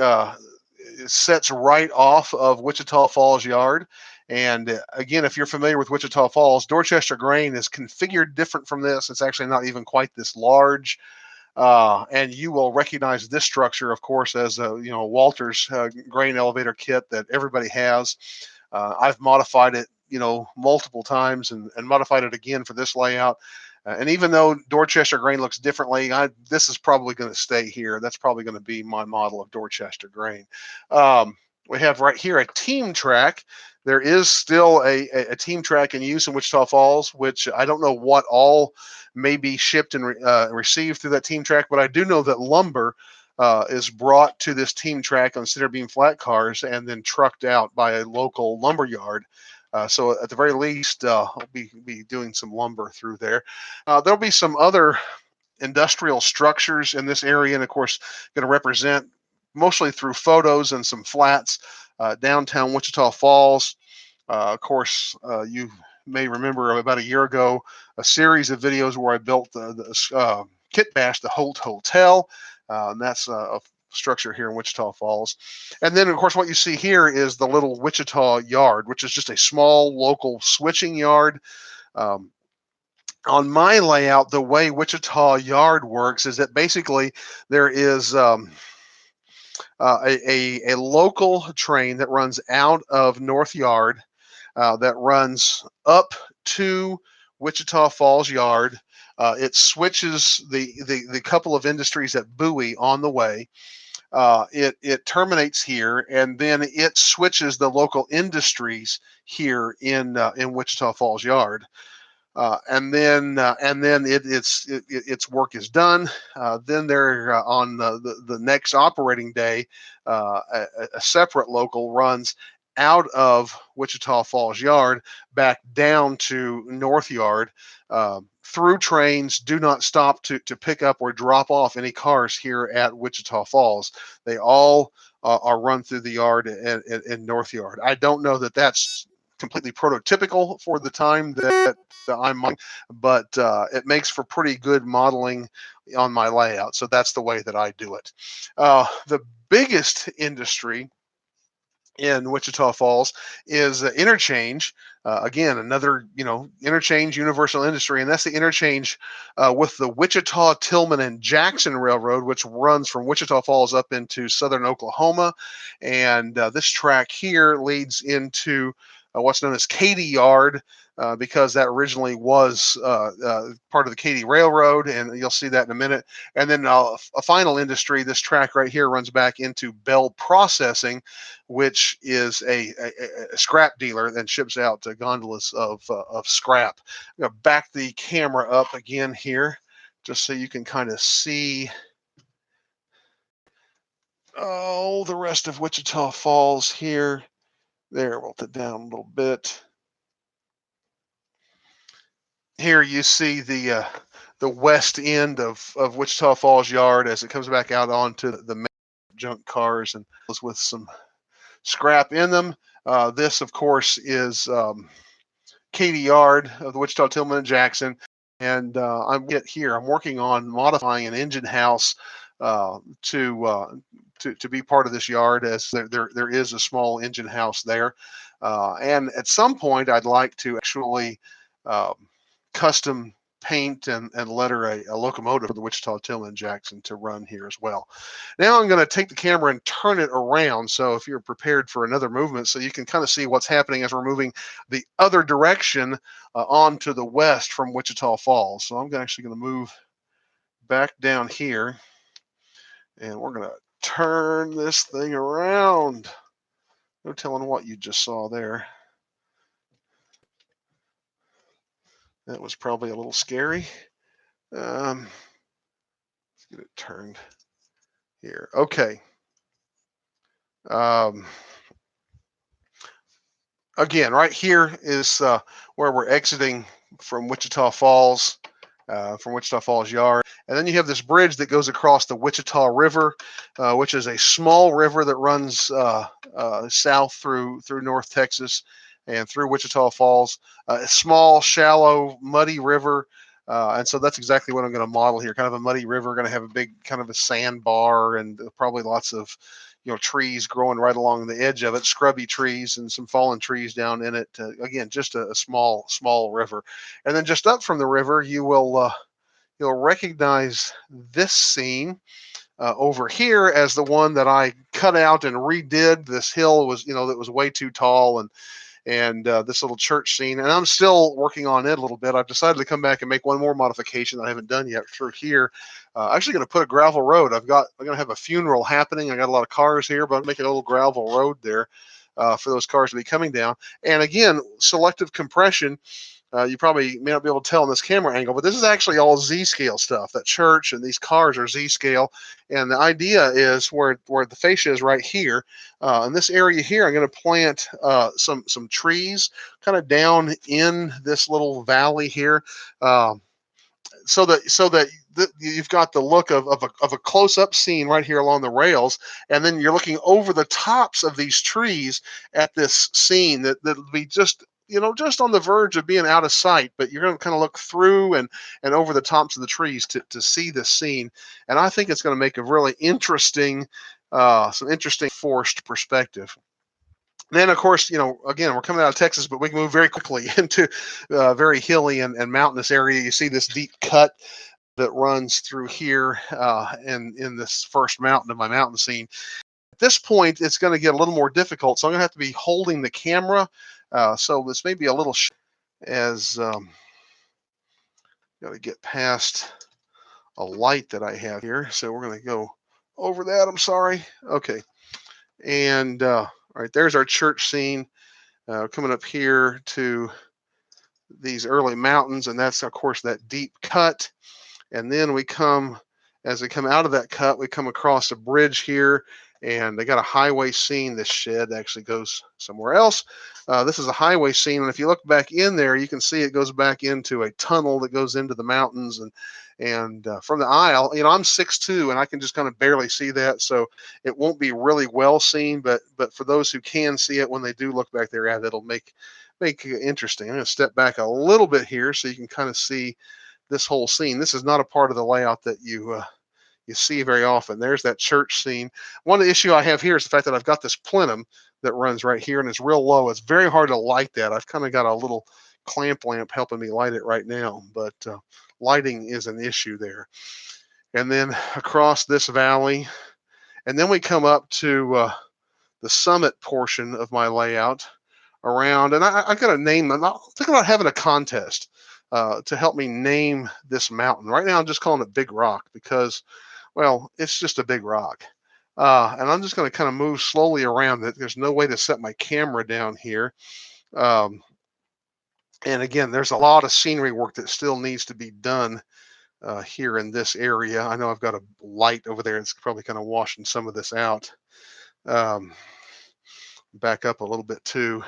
sets right off of Wichita Falls Yard. And again, if you're familiar with Wichita Falls, Dorchester Grain is configured different from this. It's actually not even quite this large. And you will recognize this structure, of course, as Walter's grain elevator kit that everybody has. I've modified it, multiple times, and modified it again for this layout. And even though Dorchester Grain looks differently, this is probably going to stay here. That's probably going to be my model of Dorchester Grain. We have right here a team track. There is still a team track in use in Wichita Falls, which I don't know what all may be shipped and received through that team track, but I do know that lumber is brought to this team track on center beam flat cars and then trucked out by a local lumber yard. So at the very least, I'll be doing some lumber through there. There'll be some other industrial structures in this area, and of course, going to represent mostly through photos and some flats downtown Wichita Falls. Of course, you may remember about a year ago a series of videos where I built the Kit Bash, the Holt Hotel, and that's a structure here in Wichita Falls. And then, of course, what you see here is the little Wichita Yard, which is just a small local switching yard. On my layout, the way Wichita Yard works is that basically there is a local train that runs out of North Yard that runs up to Wichita Falls Yard, It switches the couple of industries at Bowie on the way. It terminates here, and then it switches the local industries here in Wichita Falls Yard. And then its work is done. Then they're on the next operating day, a separate local runs out of Wichita Falls Yard back down to North Yard. Through trains do not stop to pick up or drop off any cars here at Wichita Falls. They all are run through the yard in North Yard. I don't know that that's completely prototypical for the time that I'm on, but it makes for pretty good modeling on my layout. So that's the way that I do it. The biggest industry in Wichita Falls is interchange. Again, another interchange universal industry, and that's the interchange with the Wichita, Tillman, and Jackson Railroad, which runs from Wichita Falls up into southern Oklahoma. And this track here leads into what's known as Katy Yard, because that originally was part of the Katy Railroad, and you'll see that in a minute. And then a final industry, this track right here runs back into Bell Processing, which is a scrap dealer and ships out gondolas of scrap. I'm going to back the camera up again here, just so you can kind of see the rest of Wichita Falls here. There, we'll put it down a little bit. Here you see the west end of Wichita Falls Yard as it comes back out onto the main junk cars and with some scrap in them. This, of course, is Katy Yard of the Wichita, Tillman, and Jackson. And I'm working on modifying an engine house to be part of this yard, as there is a small engine house there. And at some point, I'd like to actually custom paint and letter a locomotive for the Wichita, Tillman, Jackson to run here as well. Now I'm going to take the camera and turn it around, so if you're prepared for another movement, so you can kind of see what's happening as we're moving the other direction on to the west from Wichita Falls. So I'm actually going to move back down here, and we're going to turn this thing around. No telling what you just saw there. That was probably a little scary. Let's get it turned here. Okay. Again, right here is where we're exiting from Wichita Falls Yard. And then you have this bridge that goes across the Wichita River, which is a small river that runs south through North Texas and through Wichita Falls. A small, shallow, muddy river. And so that's exactly what I'm going to model here. Kind of a muddy river, going to have a big kind of a sandbar and probably lots of trees growing right along the edge of it, scrubby trees and some fallen trees down in it. Again, just a small river. And then just up from the river, you'll recognize this scene over here as the one that I cut out and redid. This hill was, that was way too tall, and this little church scene, and I'm still working on it a little bit. I've decided to come back and make one more modification that I haven't done yet through here. Actually going to put a gravel road. I'm going to have a funeral happening. I got a lot of cars here, but I'm making a little gravel road there for those cars to be coming down. And again, selective compression. You probably may not be able to tell in this camera angle, but this is actually all Z-scale stuff. That church and these cars are Z-scale. And the idea is where the fascia is right here. In this area here, I'm going to plant some trees kind of down in this little valley here, so that you've got the look of a close-up scene right here along the rails, and then you're looking over the tops of these trees at this scene that'll be just on the verge of being out of sight, but you're going to kind of look through and over the tops of the trees to see this scene. And I think it's going to make a really interesting, some interesting forced perspective. Then, of course, again, we're coming out of Texas, but we can move very quickly into a very hilly and mountainous area. You see this deep cut that runs through here in this first mountain of my mountain scene. At this point, it's going to get a little more difficult, so I'm going to have to be holding the camera. So this may be a little as Got to get past a light that I have here. So we're going to go over that. I'm sorry. Okay. And all right, there's our church scene coming up here to these early mountains. And that's, of course, that deep cut. And then as we come out of that cut, we come across a bridge here, and they got a highway scene. This shed actually goes somewhere else. This is a highway scene, and if you look back in there, you can see it goes back into a tunnel that goes into the mountains. And from the aisle, I'm 6'2", and I can just kind of barely see that, so it won't be really well seen. But for those who can see it when they do look back there, that'll make it interesting. I'm going to step back a little bit here so you can kind of see this whole scene. This is not a part of the layout that you see very often. There's that church scene. One of the issue I have here is the fact that I've got this plenum that runs right here, and it's real low. It's very hard to light that. I've kind of got a little clamp lamp helping me light it right now, but lighting is an issue there. And then across this valley, and then we come up to the summit portion of my layout around, and I've got a name. I'm thinking about having a contest to help me name this mountain. Right now, I'm just calling it Big Rock because, well, it's just a big rock. And I'm just going to kind of move slowly around it. There's no way to set my camera down here. And again, there's a lot of scenery work that still needs to be done here in this area. I know I've got a light over there. It's probably kind of washing some of this out. Back up a little bit too.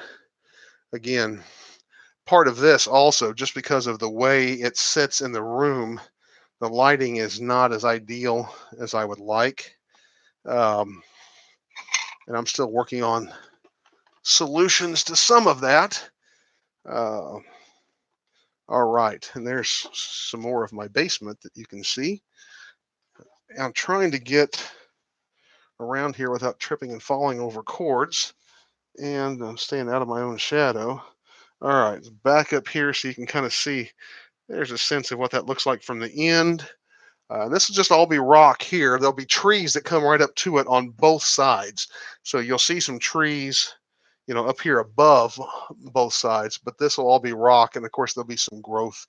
Again, part of this also, just because of the way it sits in the room, the lighting is not as ideal as I would like. And I'm still working on solutions to some of that. All right, and there's some more of my basement that you can see. I'm trying to get around here without tripping and falling over cords, and I'm staying out of my own shadow. All right, back up here so you can kind of see. There's a sense of what that looks like from the end. This will just all be rock here. There'll be trees that come right up to it on both sides. So you'll see some trees, up here above both sides, but this will all be rock. And of course, there'll be some growth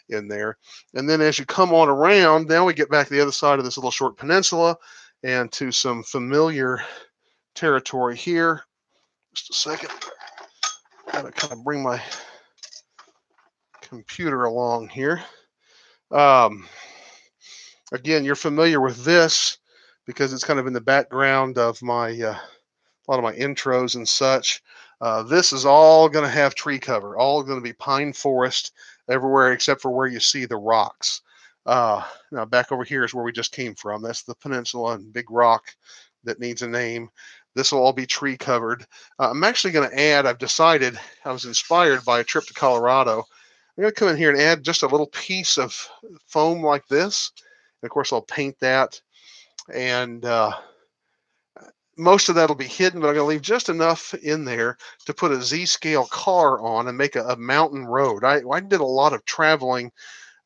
in there. And then as you come on around, now we get back to the other side of this little short peninsula and to some familiar territory here. Just a second. Gotta kind of bring my computer along here. Again, you're familiar with this because it's kind of in the background of my a lot of my intros and such. This is all going to have tree cover, all going to be pine forest everywhere except for where you see the rocks. Now back over here is where we just came from. That's the peninsula and big rock that needs a name. This will all be tree covered. I'm actually going to add, I've decided, I was inspired by a trip to Colorado. I'm going to come in here and add just a little piece of foam like this. And of course, I'll paint that. And most of that will be hidden, but I'm going to leave just enough in there to put a Z-scale car on and make a mountain road. I did a lot of traveling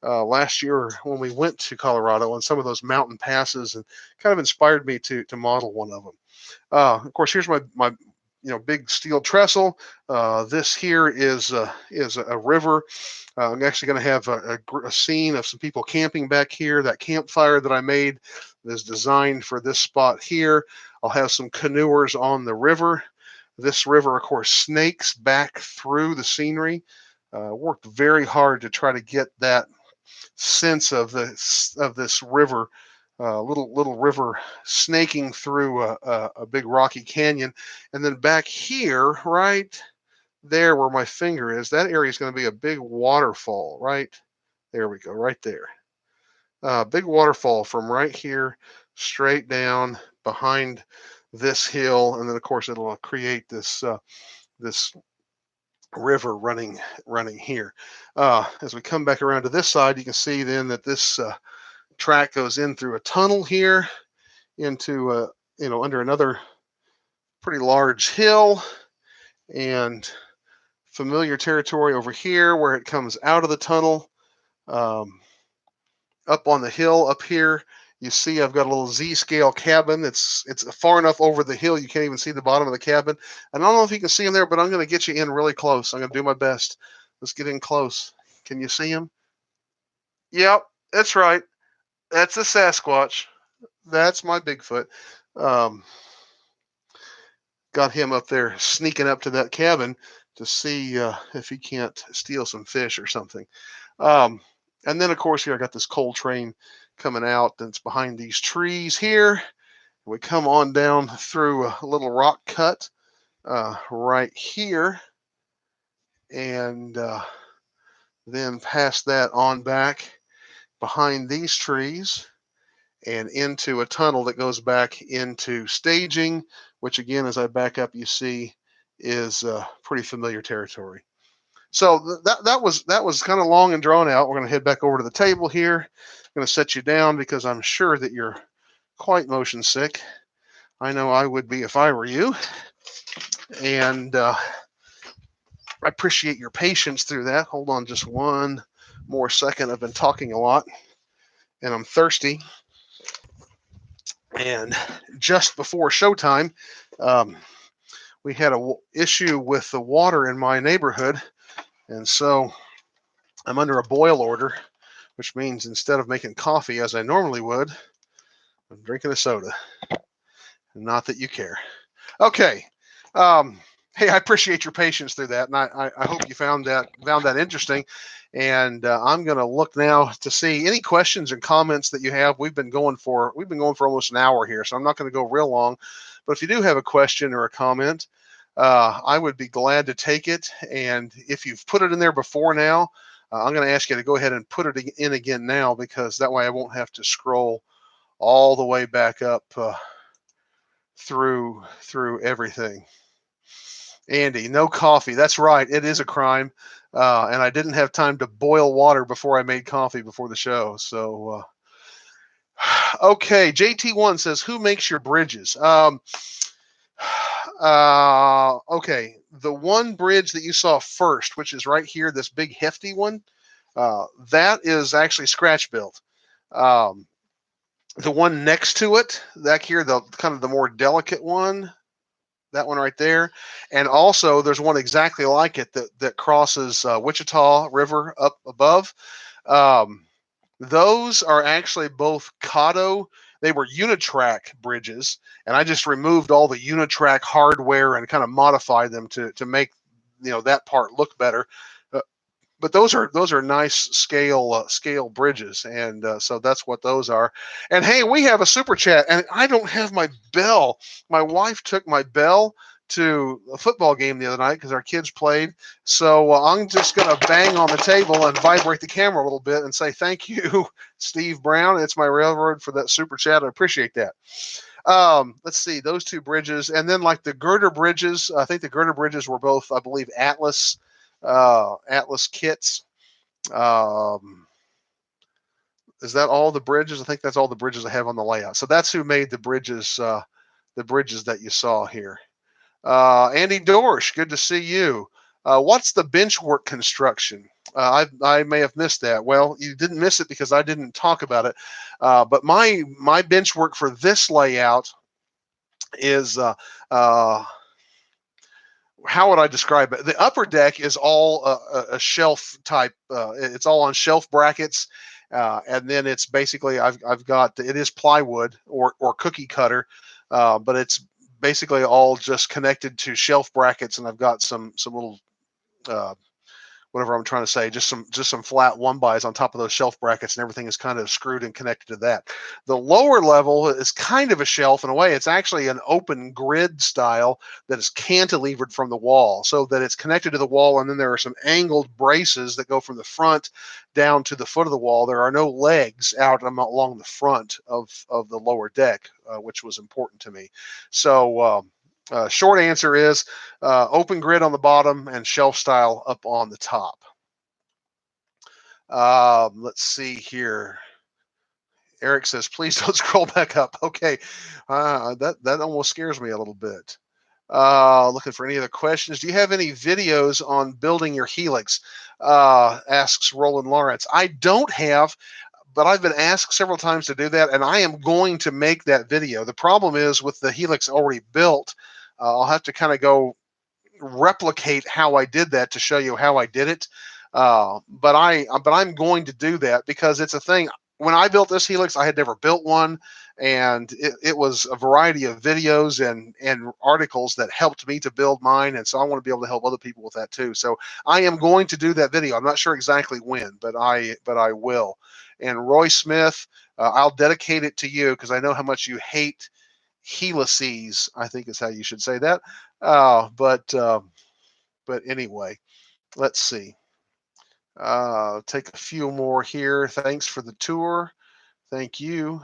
last year when we went to Colorado on some of those mountain passes, and kind of inspired me to model one of them. Of course, here's my big steel trestle. This here is a river. I'm actually going to have a scene of some people camping back here. That campfire that I made is designed for this spot here. I'll have some canoers on the river. This river, of course, snakes back through the scenery. Worked very hard to try to get that sense of this river, little river snaking through a big rocky canyon. And then back here, right there where my finger is, that area is going to be a big waterfall. Right there we go, right there. Big waterfall from right here straight down behind this hill, and then of course it'll create this this river running here. As we come back around to this side, you can see then that this track goes in through a tunnel here into under another pretty large hill, and familiar territory over here where it comes out of the tunnel. Up on the hill up here, you see I've got a little Z-scale cabin. It's far enough over the hill you can't even see the bottom of the cabin. And I don't know if you can see him there, but I'm going to get you in really close. I'm going to do my best. Let's get in close. Can you see him? Yep, that's right. That's a Sasquatch. That's my Bigfoot. Um, got him up there sneaking up to that cabin to see if he can't steal some fish or something. Um, and then, of course, here I got this coal train coming out that's behind these trees here. We come on down through a little rock cut right here, and then past that on back behind these trees and into a tunnel that goes back into staging, which again, as I back up, you see is pretty familiar territory. So that was kind of long and drawn out. We're going to head back over to the table here. I'm going to set you down because I'm sure that you're quite motion sick. I know I would be if I were you. And I appreciate your patience through that. Hold on just one more second. I've been talking a lot and I'm thirsty. And just before showtime, we had a issue with the water in my neighborhood. And so I'm under a boil order, which means instead of making coffee as I normally would, I'm drinking a soda. Not that you care. Okay. Hey, I appreciate your patience through that, and I hope you found that interesting. And I'm going to look now to see any questions and comments that you have. We've been going for almost an hour here, so I'm not going to go real long. But if you do have a question or a comment, I would be glad to take it. And if you've put it in there before now, I'm going to ask you to go ahead and put it in again now, because that way I won't have to scroll all the way back up through everything. Andy, no coffee. That's right. It is a crime. And I didn't have time to boil water before I made coffee before the show. So, okay. JT1 says, who makes your bridges? Okay. The one bridge that you saw first, which is right here, this big hefty one, that is actually scratch built. The one next to it, that here, the kind of the more delicate one, that one right there. And also there's one exactly like it that crosses Wichita River up above. Those are actually both Kato. They were Unitrack bridges, and I just removed all the Unitrack hardware and kind of modified them to make that part look better. But those are nice scale bridges, and so that's what those are. And hey, we have a super chat, and I don't have my bell. My wife took my bell to a football game the other night because our kids played. So I'm just gonna bang on the table and vibrate the camera a little bit and say thank you, Steve Brown. It's my railroad for that super chat. I appreciate that. Let's see, those two bridges, and then like the girder bridges. I think the girder bridges were both, I believe, Atlas kits. Is that all the bridges? I think that's all the bridges I have on the layout. So that's who made the bridges that you saw here. Andy Dorsch, good to see you. What's the bench work construction? I may have missed that. Well, you didn't miss it because I didn't talk about it. But my bench work for this layout is how would I describe it? The upper deck is all a shelf type. It's all on shelf brackets, and then it's basically I've got, it is plywood or cookie cutter, but it's basically all just connected to shelf brackets, and I've got some little whatever I'm trying to say, just some flat 1x on top of those shelf brackets, and everything is kind of screwed and connected to that. The lower level is kind of a shelf in a way. It's actually an open grid style that is cantilevered from the wall so that it's connected to the wall, and then there are some angled braces that go from the front down to the foot of the wall. There are no legs out along the front of the lower deck, which was important to me. So short answer is open grid on the bottom and shelf style up on the top. Let's see here. Eric says, please don't scroll back up. Okay. That almost scares me a little bit. Looking for any other questions. Do you have any videos on building your Helix? Asks Roland Lawrence. I don't have, but I've been asked several times to do that, and I am going to make that video. The problem is with the Helix already built, I'll have to kind of go replicate how I did that to show you how I did it. But I'm going to do that because it's a thing. When I built this Helix, I had never built one, and it was a variety of videos and articles that helped me to build mine, and so I want to be able to help other people with that too. So I am going to do that video. I'm not sure exactly when, but I will. And Roy Smith, I'll dedicate it to you because I know how much you hate helices, I think is how you should say that. But anyway, let's see. Take a few more here. Thanks for the tour. Thank you.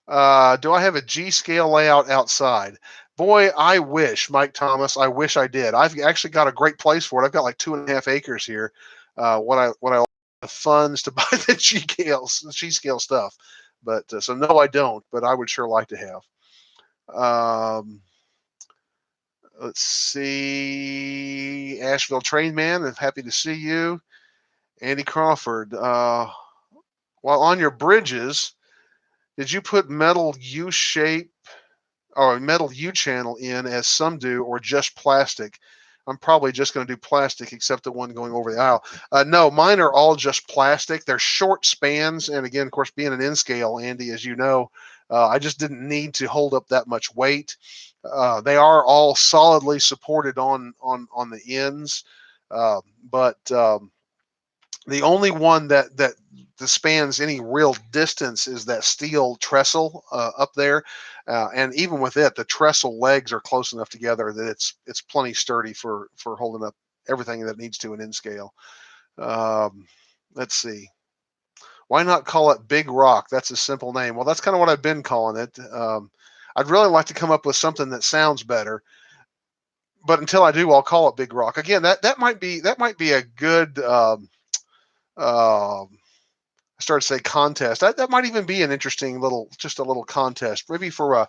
Do I have a G scale layout outside? Boy, I wish, Mike Thomas, I wish I did. I've actually got a great place for it. I've got like 2.5 acres here. What I the funds to buy the G scale stuff. But so no, I don't, but I would sure like to have. Let's see. Asheville Train Man, I'm happy to see you. Andy Crawford. While on your bridges, did you put metal U shape or metal U channel in as some do, or just plastic? I'm probably just going to do plastic, except the one going over the aisle. No, mine are all just plastic. They're short spans, and again, of course, being an N scale, Andy, as you know, I just didn't need to hold up that much weight. They are all solidly supported on the ends, but the only one that spans any real distance is that steel trestle up there, and even with it, the trestle legs are close enough together that it's plenty sturdy for holding up everything that needs to an N scale. Let's see. Why not call it Big Rock? That's a simple name. Well, that's kind of what I've been calling it. I'd really like to come up with something that sounds better, but until I do, I'll call it Big Rock. Again, that might be a good. I started to say contest. That might even be an interesting just a little contest, maybe for a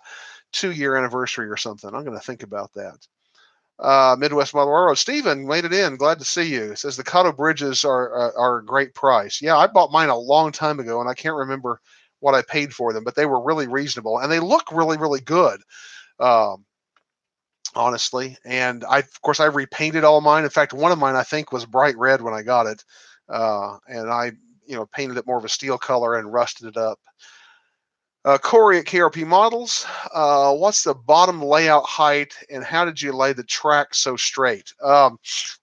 2-year anniversary or something. I'm going to think about that. Midwest Model Railroad. Stephen made it in. Glad to see you. It says the Cotto bridges are a great price. Yeah, I bought mine a long time ago, and I can't remember what I paid for them, but they were really reasonable, and they look really, really good. Honestly, and of course I repainted all mine. In fact, one of mine I think was bright red when I got it, and I painted it more of a steel color and rusted it up. Corey at KRP Models, what's the bottom layout height and how did you lay the track so straight?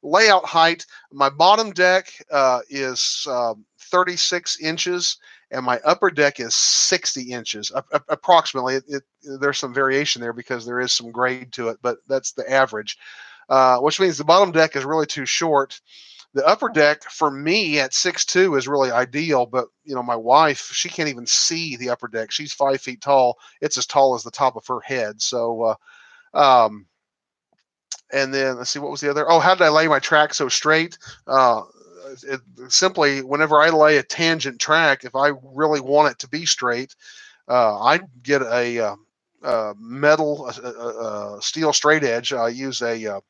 Layout height, my bottom deck is 36 inches and my upper deck is 60 inches, approximately. There's some variation there because there is some grade to it, but that's the average, which means the bottom deck is really too short. The upper deck for me at 6'2" is really ideal, but my wife, she can't even see the upper deck. She's 5 feet tall. It's as tall as the top of her head. So, and then let's see, what was the other? Oh, how did I lay my track so straight? Simply, whenever I lay a tangent track, if I really want it to be straight, I get a metal steel straight edge. I use an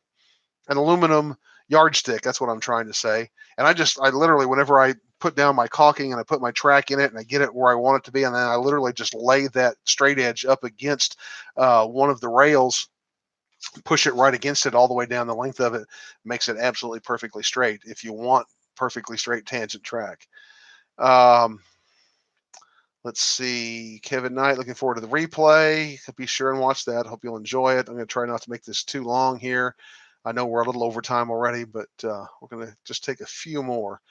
aluminum yardstick. That's what I'm trying to say. And I literally, whenever I put down my caulking and I put my track in it and I get it where I want it to be, and then I literally just lay that straight edge up against one of the rails, push it right against it all the way down the length of it, makes it absolutely perfectly straight if you want perfectly straight tangent track. Let's see, Kevin Knight, looking forward to the replay. Be sure and watch that. Hope you'll enjoy it. I'm going to try not to make this too long here. I know we're a little over time already, but we're going to just take a few more.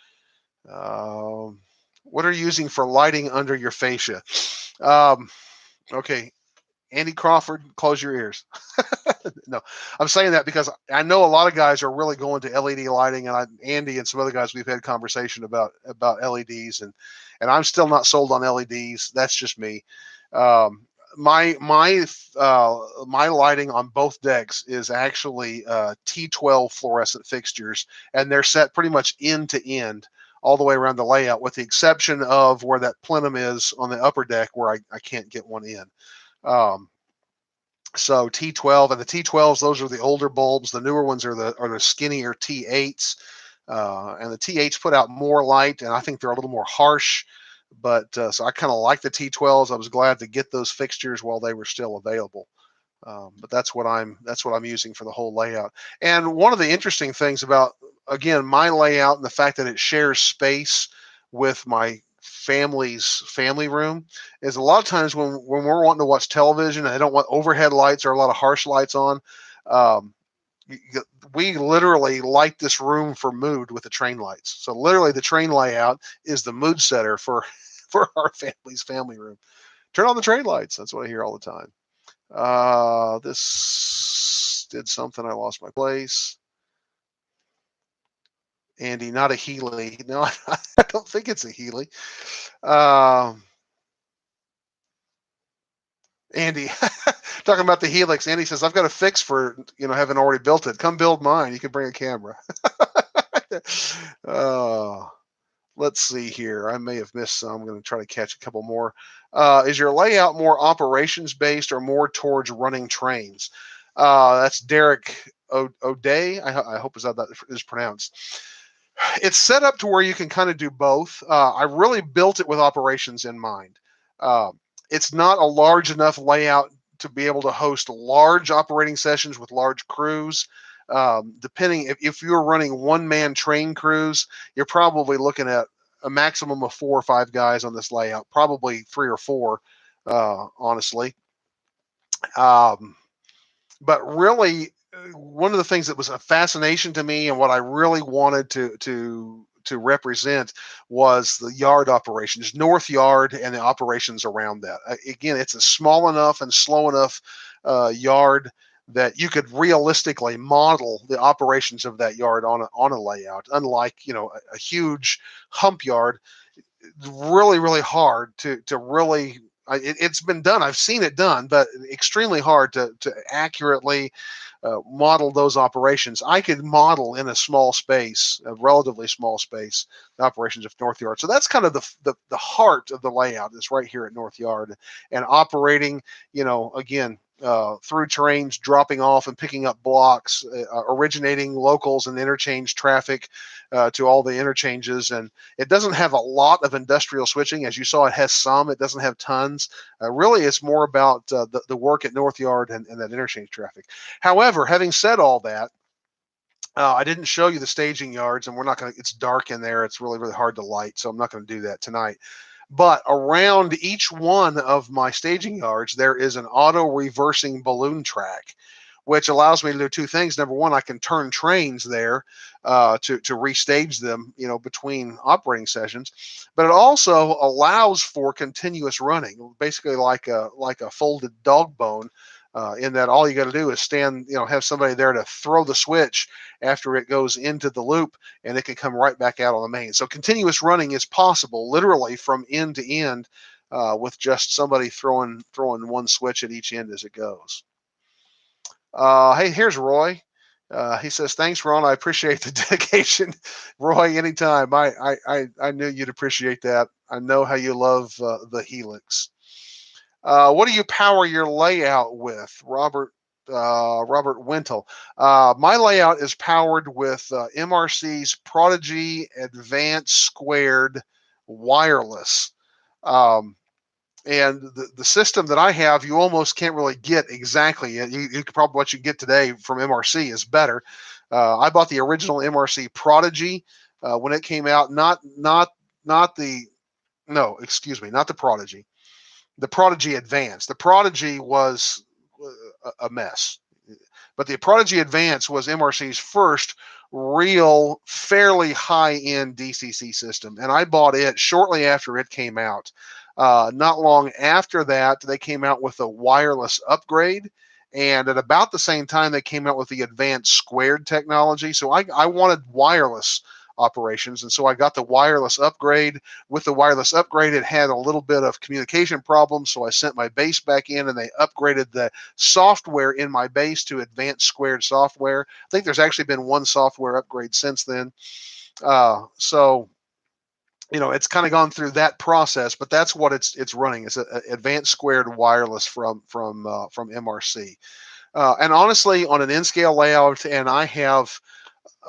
What are you using for lighting under your fascia? Okay, Andy Crawford, close your ears. No, I'm saying that because I know a lot of guys are really going to LED lighting, and Andy and some other guys, we've had conversation about LEDs, and I'm still not sold on LEDs. That's just me. My lighting on both decks is actually T12 fluorescent fixtures, and they're set pretty much end to end all the way around the layout, with the exception of where that plenum is on the upper deck where I can't get one in. So T12, and the T12s, those are the older bulbs. The newer ones are the skinnier T8s, and the T8s put out more light, and I think they're a little more harsh. But so I kind of like the T12s. I was glad to get those fixtures while they were still available. But that's what I'm using for the whole layout. And one of the interesting things about, again, my layout and the fact that it shares space with my family's family room is a lot of times when we're wanting to watch television and I don't want overhead lights or a lot of harsh lights on. Um, we literally light this room for mood with the train lights. So literally the train layout is the mood setter for for our family's family room. Turn on the train lights. That's what I hear all the time. This did something. I lost my place. Andy, not a Healy. No, I don't think it's a Healy. Andy, talking about the Helix. Andy says, I've got a fix for, having already built it. Come build mine. You can bring a camera. Let's see here. I may have missed some. I'm going to try to catch a couple more. Is your layout more operations based or more towards running trains? That's Derek O'Day. I hope that is pronounced. It's set up to where you can kind of do both. I really built it with operations in mind. It's not a large enough layout to be able to host large operating sessions with large crews. Depending if you're running one-man train crews, you're probably looking at a maximum of 4 or 5 guys on this layout, probably 3 or 4, honestly. But really, one of the things that was a fascination to me and what I really wanted to represent was the yard operations, North Yard, and the operations around that. Again, it's a small enough and slow enough yard that you could realistically model the operations of that yard on a layout. Unlike a huge hump yard, really really hard to really. It's been done. I've seen it done, but extremely hard to accurately model those operations. I could model in a small space, a relatively small space, the operations of North Yard. So that's kind of the heart of the layout is right here at North Yard, and operating, again, through trains, dropping off and picking up blocks, originating locals and interchange traffic to all the interchanges. And it doesn't have a lot of industrial switching. As you saw, it has some. It doesn't have tons. Really, it's more about the work at North Yard and that interchange traffic. However, having said all that, I didn't show you the staging yards, and we're not going to, it's dark in there. It's really, really hard to light, so I'm not going to do that tonight. But around each one of my staging yards, there is an auto reversing balloon track, which allows me to do 2 things. Number one, I can turn trains there to restage them, between operating sessions. But it also allows for continuous running, basically like a folded dog bone. In that all you got to do is stand, have somebody there to throw the switch after it goes into the loop, and it can come right back out on the main. So continuous running is possible, literally from end to end, with just somebody throwing one switch at each end as it goes. Hey, here's Roy. He says, "Thanks, Ron. I appreciate the dedication, Roy. Anytime. I knew you'd appreciate that. I know how you love the Helix." What do you power your layout with, Robert Wendell? My layout is powered with MRC's Prodigy Advanced Squared Wireless. And the system that I have, you almost can't really get exactly. You probably what you get today from MRC is better. I bought the original MRC Prodigy when it came out. Not the Prodigy. The Prodigy Advance. The Prodigy was a mess, but the Prodigy Advance was MRC's first real, fairly high-end DCC system, and I bought it shortly after it came out. Not long after that, they came out with a wireless upgrade, and at about the same time, they came out with the advanced squared technology. So I wanted wireless operations, and so I got the wireless upgrade. With the wireless upgrade, it had a little bit of communication problems, so I sent my base back in, and they upgraded the software in my base to advanced squared software. I think there's actually been one software upgrade since then. So it's kind of gone through that process, but that's what it's running. It's an advanced squared wireless from MRC. And honestly, on an N-scale layout, and I have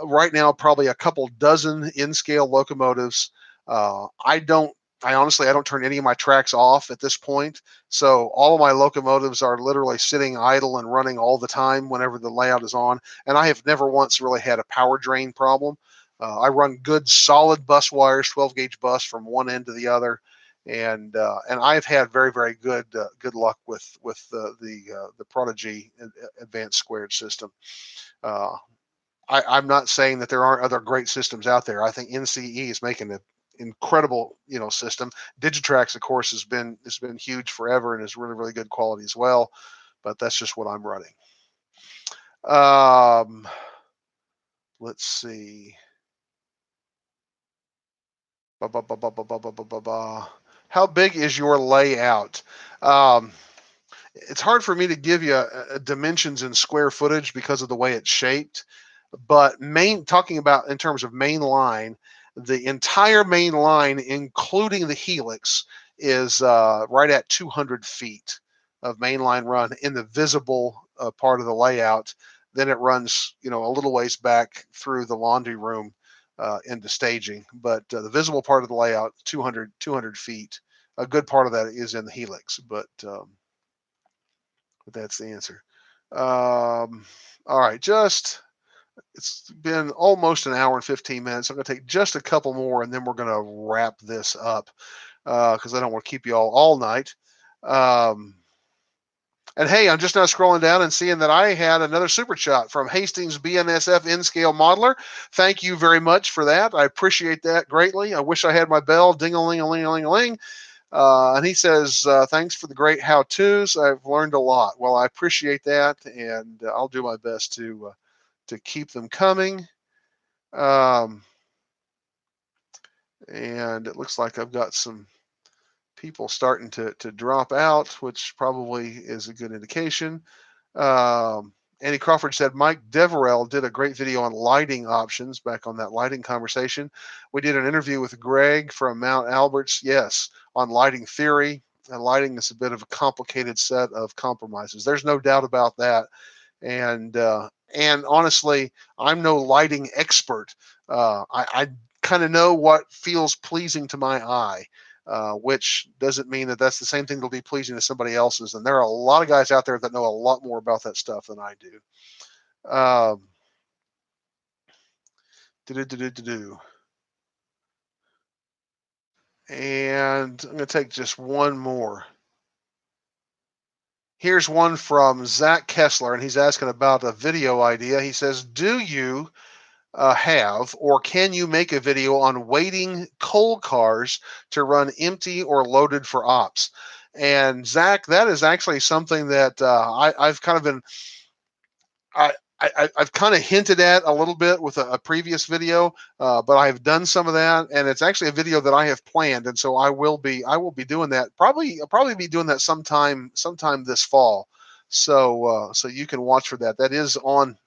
right now probably a couple dozen N-scale locomotives. I don't honestly, I don't turn any of my tracks off at this point. So all of my locomotives are literally sitting idle and running all the time whenever the layout is on. And I have never once really had a power drain problem. I run good solid bus wires, 12 gauge bus from one end to the other. And I've had very, very good luck with the Prodigy Advanced Squared system. I'm not saying that there aren't other great systems out there. I think NCE is making an incredible system. Digitrax, of course, has been huge forever and is really, really good quality as well. But that's just what I'm running. Let's see. How big is your layout? It's hard for me to give you dimensions in square footage because of the way it's shaped. But talking about in terms of main line, the entire main line, including the helix, is right at 200 feet of mainline run in the visible part of the layout. Then it runs, a little ways back through the laundry room into staging. But the visible part of the layout, 200 feet. A good part of that is in the helix, but that's the answer. All right, it's been almost an hour and 15 minutes. I'm going to take just a couple more, and then we're going to wrap this up because I don't want to keep you all night. And hey, I'm just now scrolling down and seeing that I had another super chat from Hastings BNSF N-Scale Modeler. Thank you very much for that. I appreciate that greatly. I wish I had my bell. Ding-a-ling-a-ling-a-ling-a-ling. And he says, thanks for the great how-tos. I've learned a lot. Well, I appreciate that, and I'll do my best to keep them coming. And it looks like I've got some people starting to drop out, which probably is a good indication. Andy Crawford said Mike Deverell did a great video on lighting options back on that lighting conversation. We did an interview with Greg from Mount Alberts, yes, on lighting theory. And lighting is a bit of a complicated set of compromises. There's no doubt about that. And honestly, I'm no lighting expert. I kind of know what feels pleasing to my eye. Which doesn't mean that that's the same thing that'll be pleasing to somebody else's. And there are a lot of guys out there that know a lot more about that stuff than I do. And I'm going to take just one more. Here's one from Zach Kessler, and he's asking about a video idea. He says, do you have or can you make a video on waiting coal cars to run empty or loaded for ops? And Zach, that is actually something that I've kind of been I've kind of hinted at a little bit with a previous video, but I've done some of that, and it's actually a video that I have planned, and so I will be doing that. I'll probably be doing that sometime this fall. So you can watch for that. That is on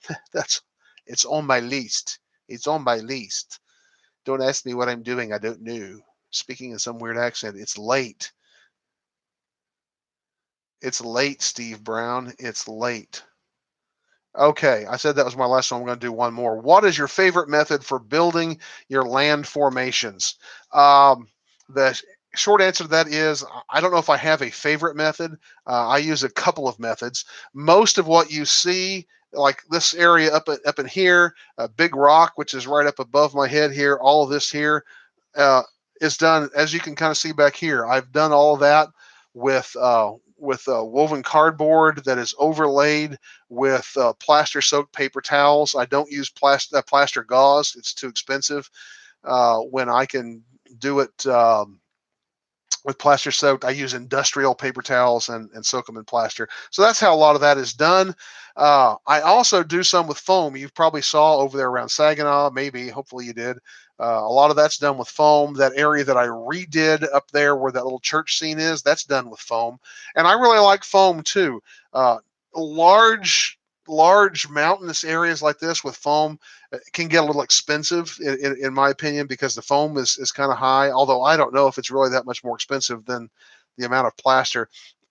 it's on my list. It's on my list. Don't ask me what I'm doing. I don't know. Speaking in some weird accent. It's late. It's late, Steve Brown. It's late. Okay, I said that was my last one. I'm going to do one more. What is your favorite method for building your land formations? The short answer to that is I don't know if I have a favorite method. I use a couple of methods. Most of what you see, like this area up in here, a big rock, which is right up above my head here, all of this here is done, as you can kind of see back here. I've done all of that with woven cardboard that is overlaid with plaster-soaked paper towels. I don't use plaster gauze. It's too expensive. When I can do it with plaster soaked, I use industrial paper towels and soak them in plaster. So that's how a lot of that is done. I also do some with foam. You probably saw over there around Saginaw, maybe, hopefully you did. A lot of that's done with foam. That area that I redid up there where that little church scene is, that's done with foam. And I really like foam too. Large mountainous areas like this with foam can get a little expensive in my opinion, because the foam is kind of high, although I don't know if it's really that much more expensive than the amount of plaster.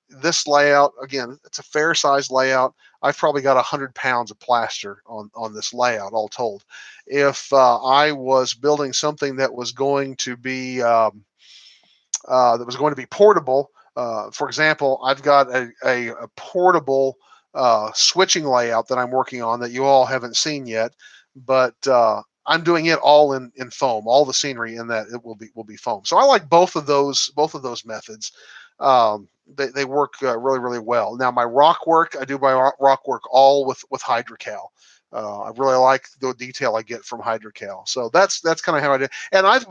This layout, again, it's a fair size layout. I've probably got 100 pounds of plaster on this layout all told. If I was building something that was going to be that was going to be portable. For example, I've got a portable switching layout that I'm working on that you all haven't seen yet, but I'm doing it all in foam. All the scenery in that it will be foam. So I like both of those methods. They work really, really well. Now my rock work, I do my rock work all with HydroCal. I really like the detail I get from HydroCal. So that's kind of how I do. And I've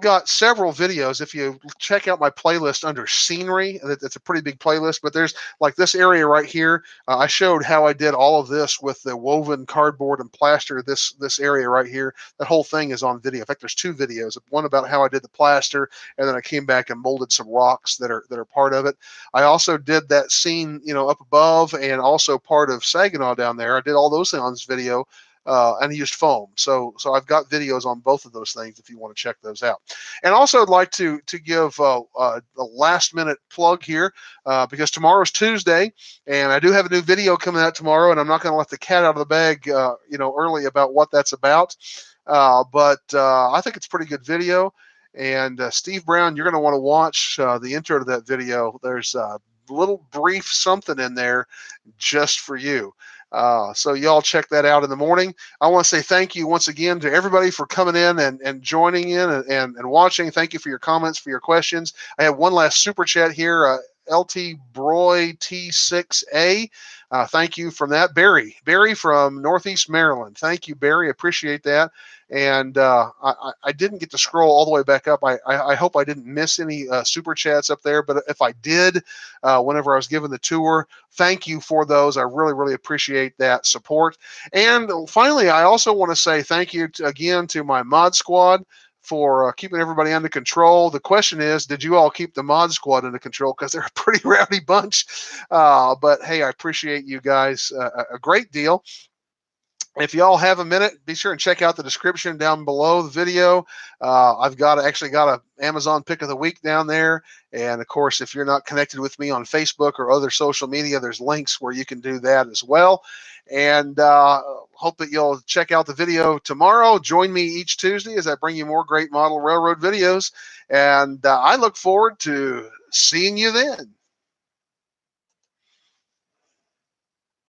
got several videos. If you check out my playlist under scenery, it's a pretty big playlist, but there's like this area right here. I showed how I did all of this with the woven cardboard and plaster. This area right here, that whole thing is on video. In fact, there's two videos, one about how I did the plaster, and then I came back and molded some rocks that are part of it. I also did that scene, up above, and also part of Saginaw down there. I did all those things on this video. And he used foam. So I've got videos on both of those things if you want to check those out. And also I'd like to give a last minute plug here because tomorrow's Tuesday, and I do have a new video coming out tomorrow, and I'm not going to let the cat out of the bag, early about what that's about. But I think it's a pretty good video. And Steve Brown, you're going to want to watch the intro to that video. There's a little brief something in there just for you. So y'all check that out in the morning. I want to say thank you once again to everybody for coming in and joining in and watching. Thank you for your comments, for your questions. I have one last super chat here. LT Broy T6A. Thank you from that. Barry from Northeast Maryland. Thank you, Barry. Appreciate that. And I didn't get to scroll all the way back up. I hope I didn't miss any super chats up there. But if I did, whenever I was given the tour, thank you for those. I really, really appreciate that support. And finally, I also want to say thank you again to my mod squad for keeping everybody under control. The question is, did you all keep the mod squad under control? Because they're a pretty rowdy bunch. But hey, I appreciate you guys a great deal. If y'all have a minute, be sure and check out the description down below the video. I've actually got an Amazon pick of the week down there. And of course, if you're not connected with me on Facebook or other social media, there's links where you can do that as well. And hope that you'll check out the video tomorrow. Join me each Tuesday as I bring you more great model railroad videos. And I look forward to seeing you then.